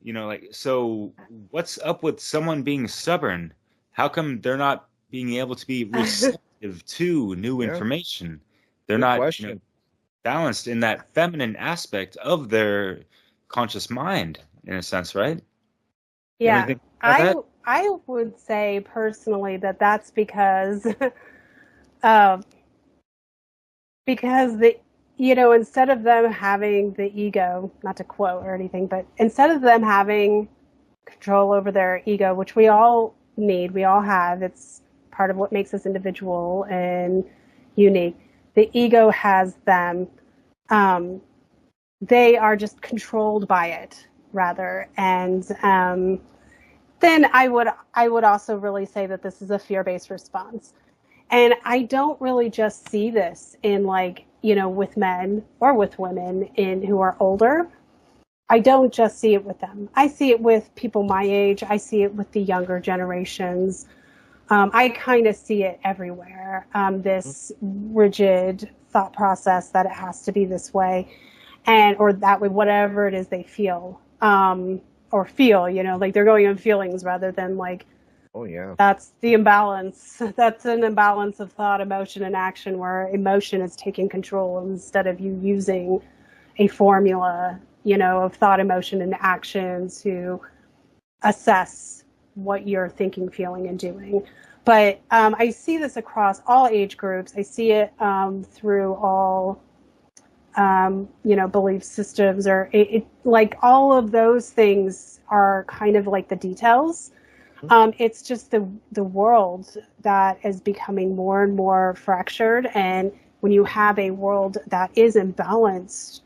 so what's up with someone being stubborn? How come they're not being able to be receptive to new information? They're Good not question. balanced in that feminine aspect of their conscious mind, in a sense, right? Yeah, I would say personally that's because instead of them having the ego, not to quote or anything, but instead of them having control over their ego, which we all need, we all have, it's part of what makes us individual and unique. The ego has them. They are just controlled by it, rather. And then I would also really say that this is a fear-based response. And I don't really just see this in with men or with women who are older. I don't just see it with them. I see it with people my age. I see it with the younger generations. I kind of see it everywhere, this rigid thought process that it has to be this way. or that with whatever it is they feel, or feel, like they're going on feelings rather than like, oh yeah, that's the imbalance. That's an imbalance of thought, emotion, and action, where emotion is taking control instead of you using a formula, of thought, emotion, and action to assess what you're thinking, feeling, and doing. But I see this across all age groups. I see it through all, belief systems, or like all of those things are kind of like the details. It's just the world that is becoming more and more fractured. And when you have a world that is imbalanced,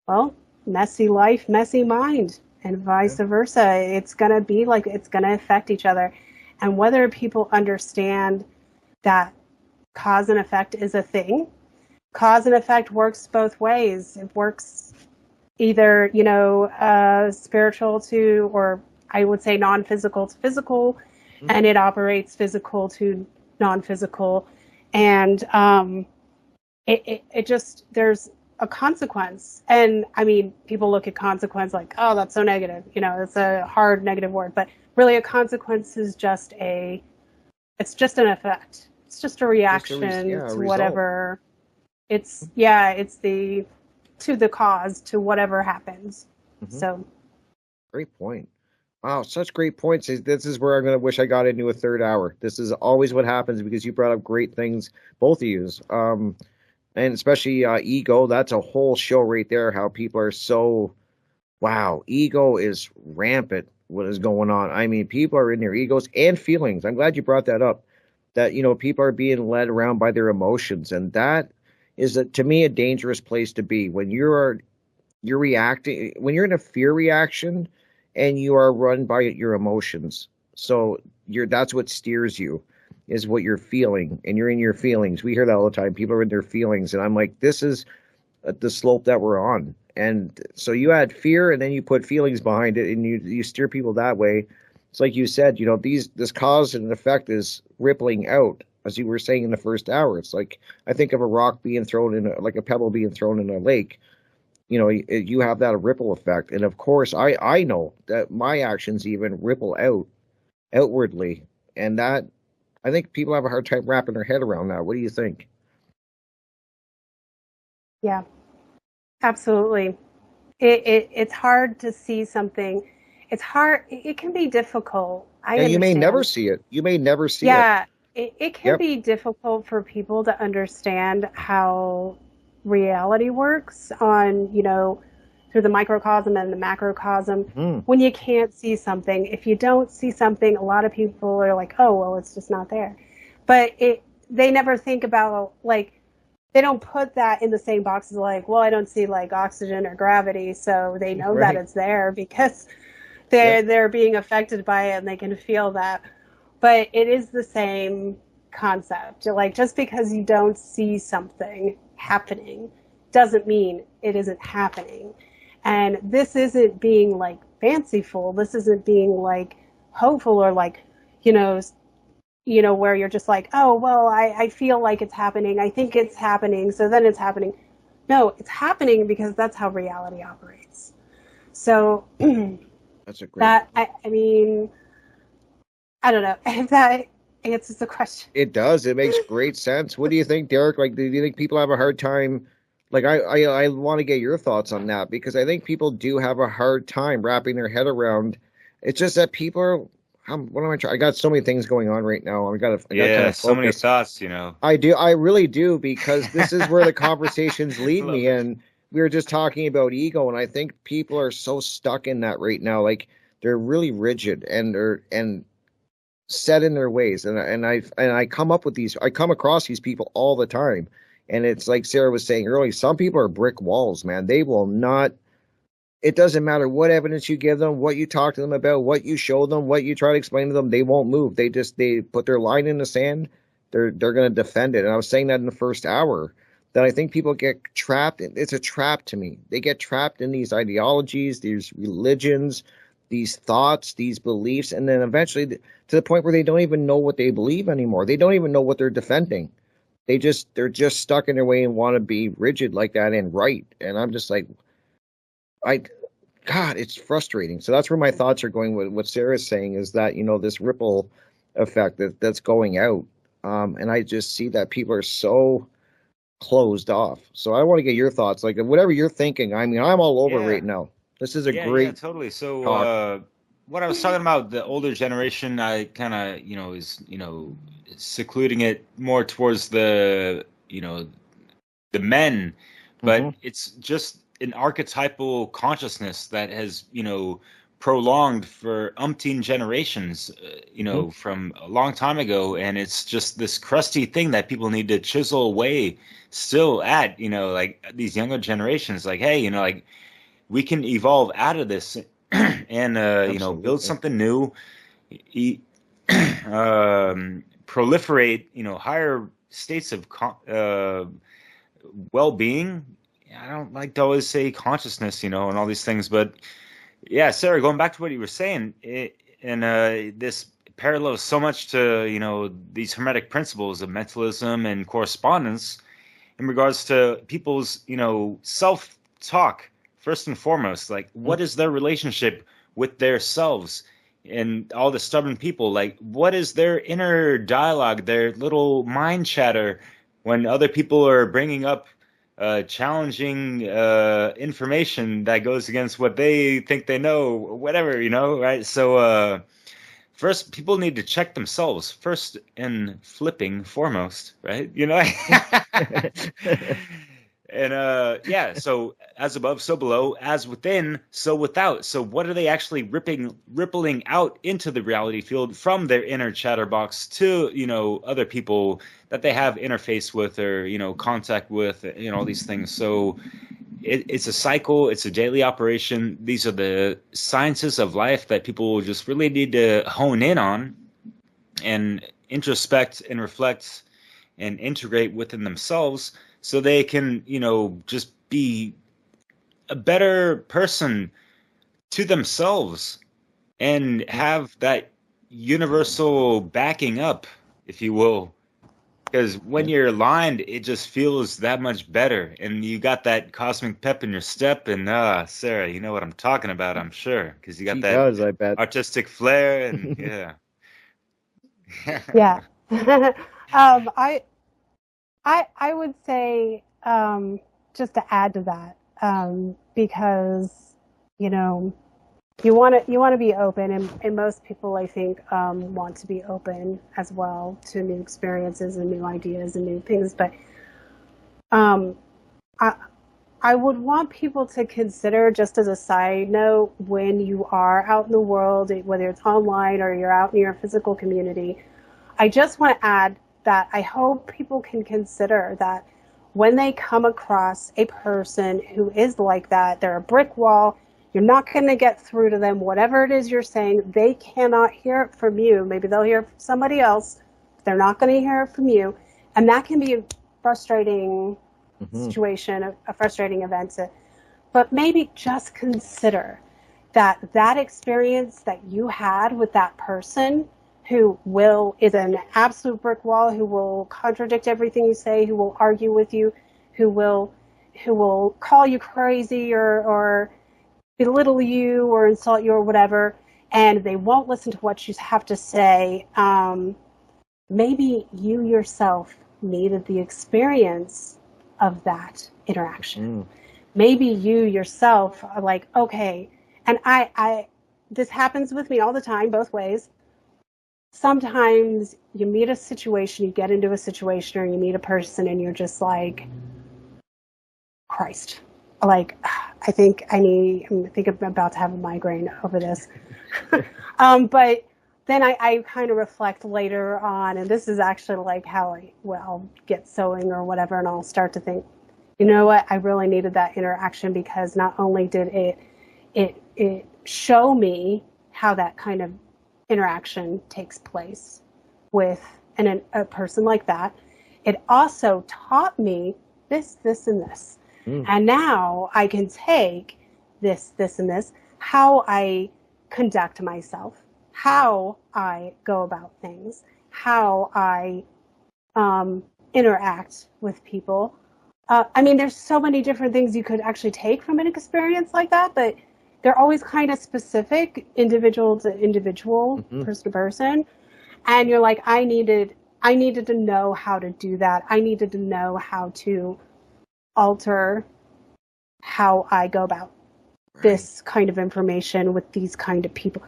well, messy life, messy mind, and vice versa. It's going to be like, it's going to affect each other. And whether people understand that cause and effect is a thing, cause and effect works both ways. It works either, spiritual to, or I would say non-physical to physical, and it operates physical to non-physical. And it just, there's a consequence. And I mean, people look at consequence like, oh, that's so negative. It's a hard negative word, but really a consequence is just it's just an effect. It's just a reaction to whatever. It's to the cause, to whatever happens. So. Great point. Wow, such great points. This is where I'm going to wish I got into a third hour. This is always what happens because you brought up great things, both of you. And especially ego, that's a whole show right there, how people are so, wow, ego is rampant, what is going on. I mean, people are in their egos and feelings. I'm glad you brought that up, that, people are being led around by their emotions. And that is, to me, a dangerous place to be. When you're reacting, when you're in a fear reaction and you are run by your emotions. So that's what steers you, is what you're feeling, and you're in your feelings. We hear that all the time. People are in their feelings, and I'm like, this is the slope that we're on. And so you add fear, and then you put feelings behind it, and you steer people that way. It's like you said, this cause and effect is rippling out, as you were saying in the first hour. It's like, I think of a rock being thrown in, like a pebble being thrown in a lake. You have that ripple effect, and of course, I know that my actions even ripple outwardly, and that. I think people have a hard time wrapping their head around that. What do you think? Yeah, absolutely. It's hard to see something. It's hard. It can be difficult. You may never see it. You may never see it. Yeah, it can be difficult for people to understand how reality works on, through the microcosm and the macrocosm. When you can't see something, if you don't see something, a lot of people are like, oh, well, it's just not there. But they never think about, like, they don't put that in the same box as like, well, I don't see like oxygen or gravity, so they know that it's there because they're being affected by it and they can feel that. But it is the same concept. Like, just because you don't see something happening doesn't mean it isn't happening. And this isn't being like fanciful. This isn't being like hopeful or like, where you're just like, oh, well, I feel like it's happening. I think it's happening. So then it's happening. No, it's happening because that's how reality operates. So that's a great I mean, I don't know if that answers the question. It does. It makes great sense. What do you think, Derek? Like, do you think people have a hard time? Like, I want to get your thoughts on that, because I think people do have a hard time wrapping their head around. It's just that people are, what am I trying? I got so many things going on right now. I got kind of so many thoughts, I do. I really do, because this is where the conversations lead me. And we were just talking about ego, and I think people are so stuck in that right now. Like, they're really rigid and set in their ways. And I come across these people all the time. And it's like Sarah was saying earlier, some people are brick walls, man. They will not, it doesn't matter what evidence you give them, what you talk to them about, what you show them, what you try to explain to them, they won't move. They put their line in the sand. They're going to defend it. And I was saying that in the first hour, that I think people get trapped. It's a trap to me. They get trapped in these ideologies, these religions, these thoughts, these beliefs, and then eventually to the point where they don't even know what they believe anymore. They don't even know what they're defending. they're just stuck in their way and want to be rigid like that and right. And I'm just like, God, it's frustrating. So that's where my thoughts are going with what Sarah's saying, is that, this ripple effect that's going out. And I just see that people are so closed off. So I want to get your thoughts, like whatever you're thinking. I mean, I'm all over right now. This is a great totally. So talk. what I was talking about, the older generation, I kind of, is, secluding it more towards the men, but it's just an archetypal consciousness that has, prolonged for umpteen generations, from a long time ago. And it's just this crusty thing that people need to chisel away still at, like these younger generations, like, hey, like we can evolve out of this and, build something new, proliferate, higher states of well-being. I don't like to always say consciousness, and all these things, but yeah, Sarah, going back to what you were saying, this parallels so much to, these hermetic principles of mentalism and correspondence in regards to people's, self-talk, first and foremost. Like, what is their relationship with their selves? And all the stubborn people, like, what is their inner dialogue, their little mind chatter when other people are bringing up challenging information that goes against what they think they know, whatever, right? So first, people need to check themselves first and flipping foremost, right? And so as above, so below, as within, so without. So what are they actually rippling out into the reality field from their inner chatterbox to, other people that they have interface with or, contact with, all these things. So it's a cycle, it's a daily operation. These are the sciences of life that people just really need to hone in on and introspect and reflect and integrate within themselves, so they can, just be a better person to themselves and have that universal backing up, if you will. Because when you're aligned, it just feels that much better. And you got that cosmic pep in your step. And Sarah, you know what I'm talking about, I'm sure. Because you got I bet. Artistic flair. And yeah. Yeah. I would say, just to add to that, because, you want to be open, and most people, I think, want to be open as well to new experiences and new ideas and new things. But I would want people to consider, just as a side note, when you are out in the world, whether it's online or you're out in your physical community, I just want to add that I hope people can consider that when they come across a person who is like that, they're a brick wall, you're not going to get through to them. Whatever it is you're saying, they cannot hear it from you. Maybe they'll hear it from somebody else, but they're not going to hear it from you. And that can be a frustrating situation, a frustrating event. But maybe just consider that experience that you had with that person who is an absolute brick wall, who will contradict everything you say, who will argue with you, who will call you crazy or belittle you or insult you or whatever, and they won't listen to what you have to say. Maybe you yourself needed the experience of that interaction. Maybe you yourself are like, okay, and this happens with me all the time, both ways. Sometimes you meet a situation, you get into a situation, or you meet a person, and you're just like, Christ, like, I think I'm about to have a migraine over this. But then I kind of reflect later on, and this is actually like how I'll get sewing or whatever, and I'll start to think, you know what, I really needed that interaction, because not only did it show me how that kind of interaction takes place with a person like that, it also taught me this, and this. And now I can take this, and this, how I conduct myself, how I go about things, how I interact with people. I mean, there's so many different things you could actually take from an experience like that, but they're always kind of specific, individual to individual, person to person. And you're like, I needed to know how to do that. I needed to know how to alter how I go about this kind of information with these kind of people.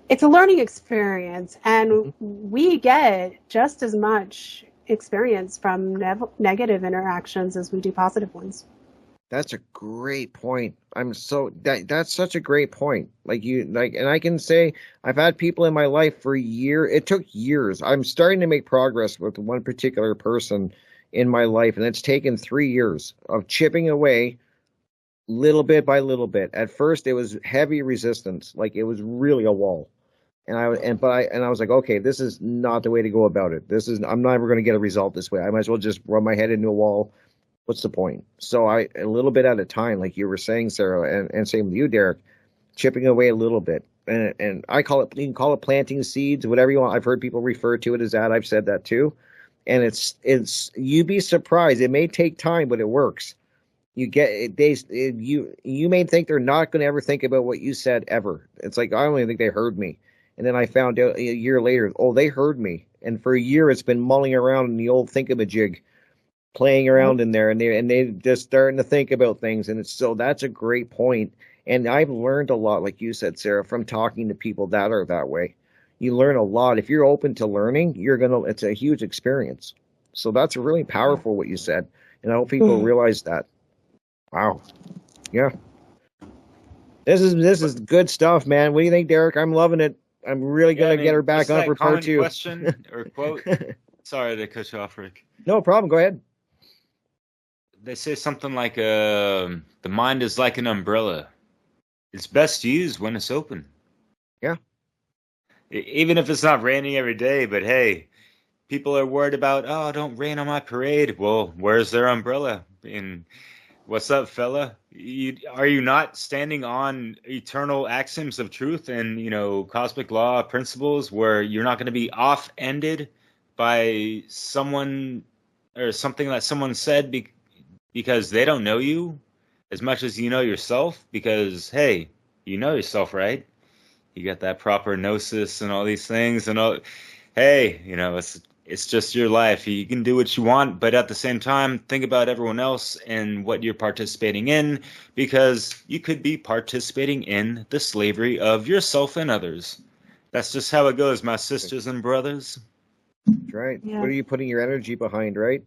It's a learning experience, and we get just as much experience from negative interactions as we do positive ones. That's a great point. That's such a great point. And I can say I've had people in my life for years. It took years. I'm starting to make progress with one particular person in my life, and it's taken 3 years of chipping away little bit by little bit. At first, it was heavy resistance, like it was really a wall. And I was like, okay, this is not the way to go about it. I'm never going to get a result this way. I might as well just run my head into a wall. What's the point? So a little bit at a time, like you were saying, Sarah, and same with you, Derek, chipping away a little bit. And I call it, you can call it planting seeds, whatever you want. I've heard people refer to it as that. I've said that too. And it's you'd be surprised. It may take time, but it works. You may think they're not going to ever think about what you said ever. It's like, I don't even think they heard me. And then I found out a year later, oh, they heard me. And for a year, it's been mulling around in the old thingamajig, playing around in there, and they just starting to think about things. And that's a great point. And I've learned a lot, like you said, Sarah, from talking to people that are that way. You learn a lot. If you're open to learning, it's a huge experience. So that's really powerful what you said. And I hope people realize that. Wow. Yeah. This is good stuff, man. What do you think, Derek? I'm loving it. I'm really going to get her back on for part 2. Question or quote? Sorry to cut you off, Rick. No problem. Go ahead. They say something like, the mind is like an umbrella. It's best used when it's open. Yeah. Even if it's not raining every day, but hey, people are worried about, oh, don't rain on my parade. Well, where's their umbrella? And what's up, fella? Are you not standing on eternal axioms of truth and, cosmic law principles where you're not going to be off-ended by someone or something that someone said because they don't know you as much as you know yourself? Because, hey, you know yourself, right? You got that proper gnosis and all these things and all. Hey, it's just your life. You can do what you want, but at the same time, think about everyone else and what you're participating in, because you could be participating in the slavery of yourself and others. That's just how it goes, my sisters and brothers. That's right. Yeah. What are you putting your energy behind, right?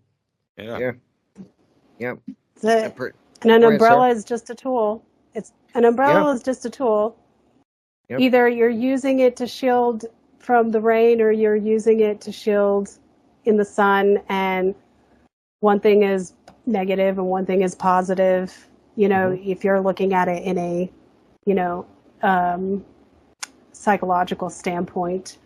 Yeah. Yeah. And an umbrella is just a tool. An umbrella is just a tool. Yep. Either you're using it to shield from the rain, or you're using it to shield in the sun, and one thing is negative and one thing is positive. If you're looking at it in a psychological standpoint.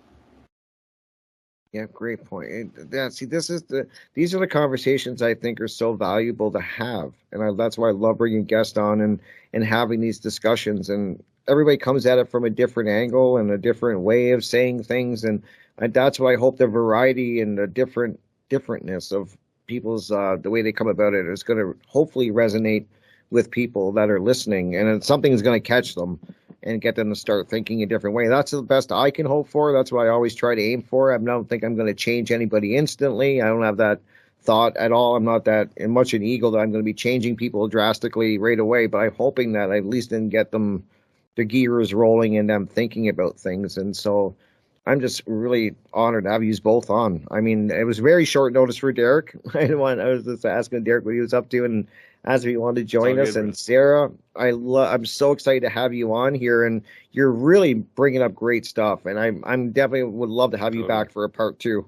Yeah, great point. These are the conversations I think are so valuable to have, and that's why I love bringing guests on and having these discussions. And everybody comes at it from a different angle and a different way of saying things, and that's why I hope the variety and the differentness of people's the way they come about it is going to hopefully resonate with people that are listening, and something's going to catch them and get them to start thinking a different way. That's the best I can hope for. That's what I always try to aim for. I don't think I'm going to change anybody instantly. I don't have that thought at all. I'm not that much an ego that I'm going to be changing people drastically right away, but I'm hoping that I at least didn't get them the gears rolling and them thinking about things. And so I'm just really honored to have you both on. I mean, it was very short notice for Derek. I was just asking Derek what he was up to and asked if he wanted to join us. And Sarah, I'm so excited to have you on here, and you're really bringing up great stuff. And I'm definitely would love to have you back for a part 2,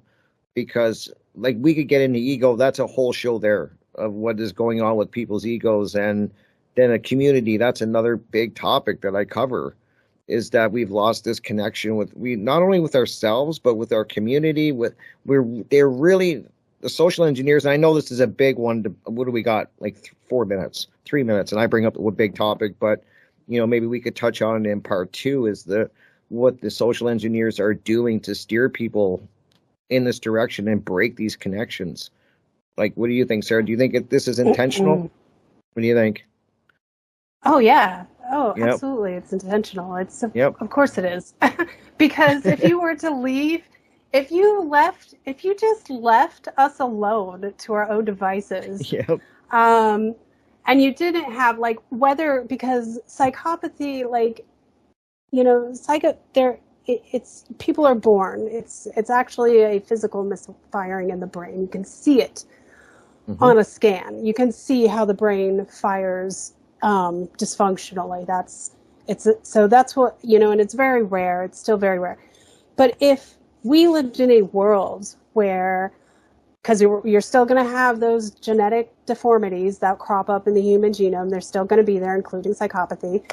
because like we could get into ego. That's a whole show there of what is going on with people's egos, and then a community. That's another big topic that I cover, is that we've lost this connection with not only with ourselves, but with our community. They're really the social engineers. And I know this is a big one. What do we got? Like 3 minutes. And I bring up a big topic, but maybe we could touch on it in part 2 is what the social engineers are doing to steer people in this direction and break these connections. Like, what do you think, Sarah? Do you think this is intentional? What do you think? Oh, yeah. Oh, Yep. absolutely. It's intentional. Yep. Of course it is. Because if you were to leave, if you just left us alone to our own devices, Yep. and you didn't have because psychopathy, it's people are born. It's actually a physical misfiring in the brain. You can see it on a scan. You can see how the brain fires dysfunctionally. That's what, and it's very rare. It's still very rare. But if we lived in a world where, because you're still going to have those genetic deformities that crop up in the human genome, they're still going to be there, including psychopathy.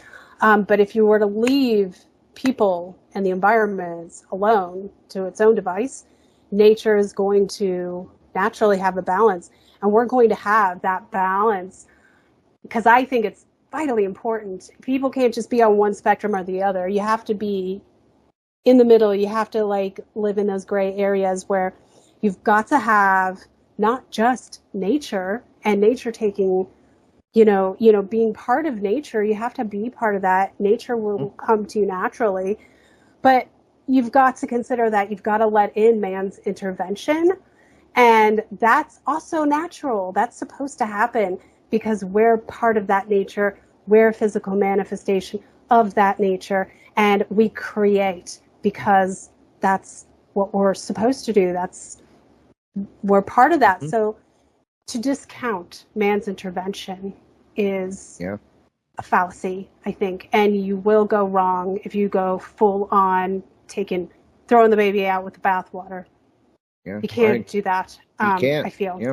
But if you were to leave people and the environment alone to its own device, nature is going to naturally have a balance. And we're going to have that balance, because I think it's vitally important. People can't just be on one spectrum or the other. You have to be in the middle. You have to live in those gray areas where you've got to have not just nature and nature taking, being part of nature. You have to be part of that. Nature will come to you naturally, but you've got to consider that you've got to let in man's intervention. And that's also natural. That's supposed to happen because we're part of that nature. We're a physical manifestation of that nature. And we create because that's what we're supposed to do. We're part of that. So to discount man's intervention is a fallacy, I think. And you will go wrong if you go full on throwing the baby out with the bathwater. Yeah, you can't do that. You can't. I feel. Yeah.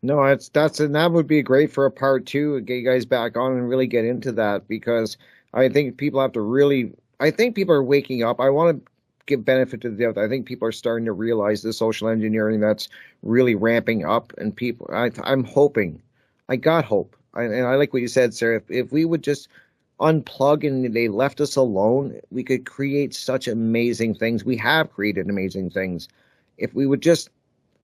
No, and that would be great for a part 2. Get you guys back on and really get into that, because I think people have to I think people are waking up. I want to give benefit to the doubt. I think people are starting to realize the social engineering that's really ramping up, and people. I'm hoping. I got hope, and I like what you said, Sarah. If we would just unplug and they left us alone, we could create such amazing things. We have created amazing things. If we would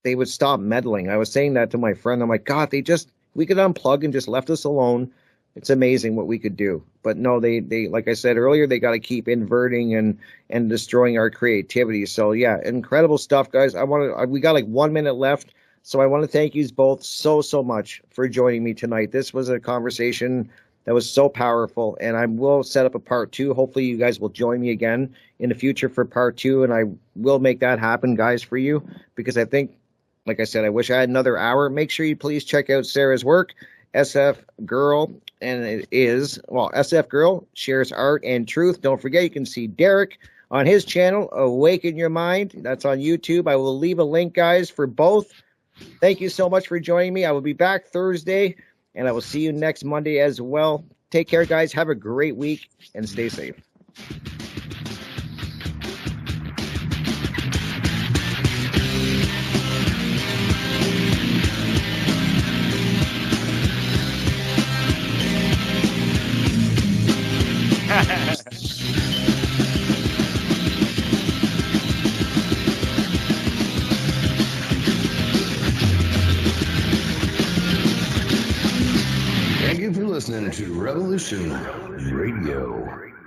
they would stop meddling. I was saying that to my friend. I'm like, God, we could unplug and just left us alone. It's amazing what we could do. But no, they like I said earlier, they got to keep inverting and destroying our creativity. So yeah, incredible stuff, guys. We got 1 minute left. So I want to thank you both so much for joining me tonight. This was a conversation that was so powerful, and I will set up a part 2. Hopefully you guys will join me again in the future for part 2, and I will make that happen, guys, for you, because I think, like I said, I wish I had another hour. Make sure you please check out Sarah's work, SF Girl, and it is, SF Girl shares art and truth. Don't forget, you can see Derek on his channel, Awaken Your Mind. That's on YouTube. I will leave a link, guys, for both. Thank you so much for joining me. I will be back Thursday, and I will see you next Monday as well. Take care, guys. Have a great week, and stay safe. Thank you for listening to Revolution Radio.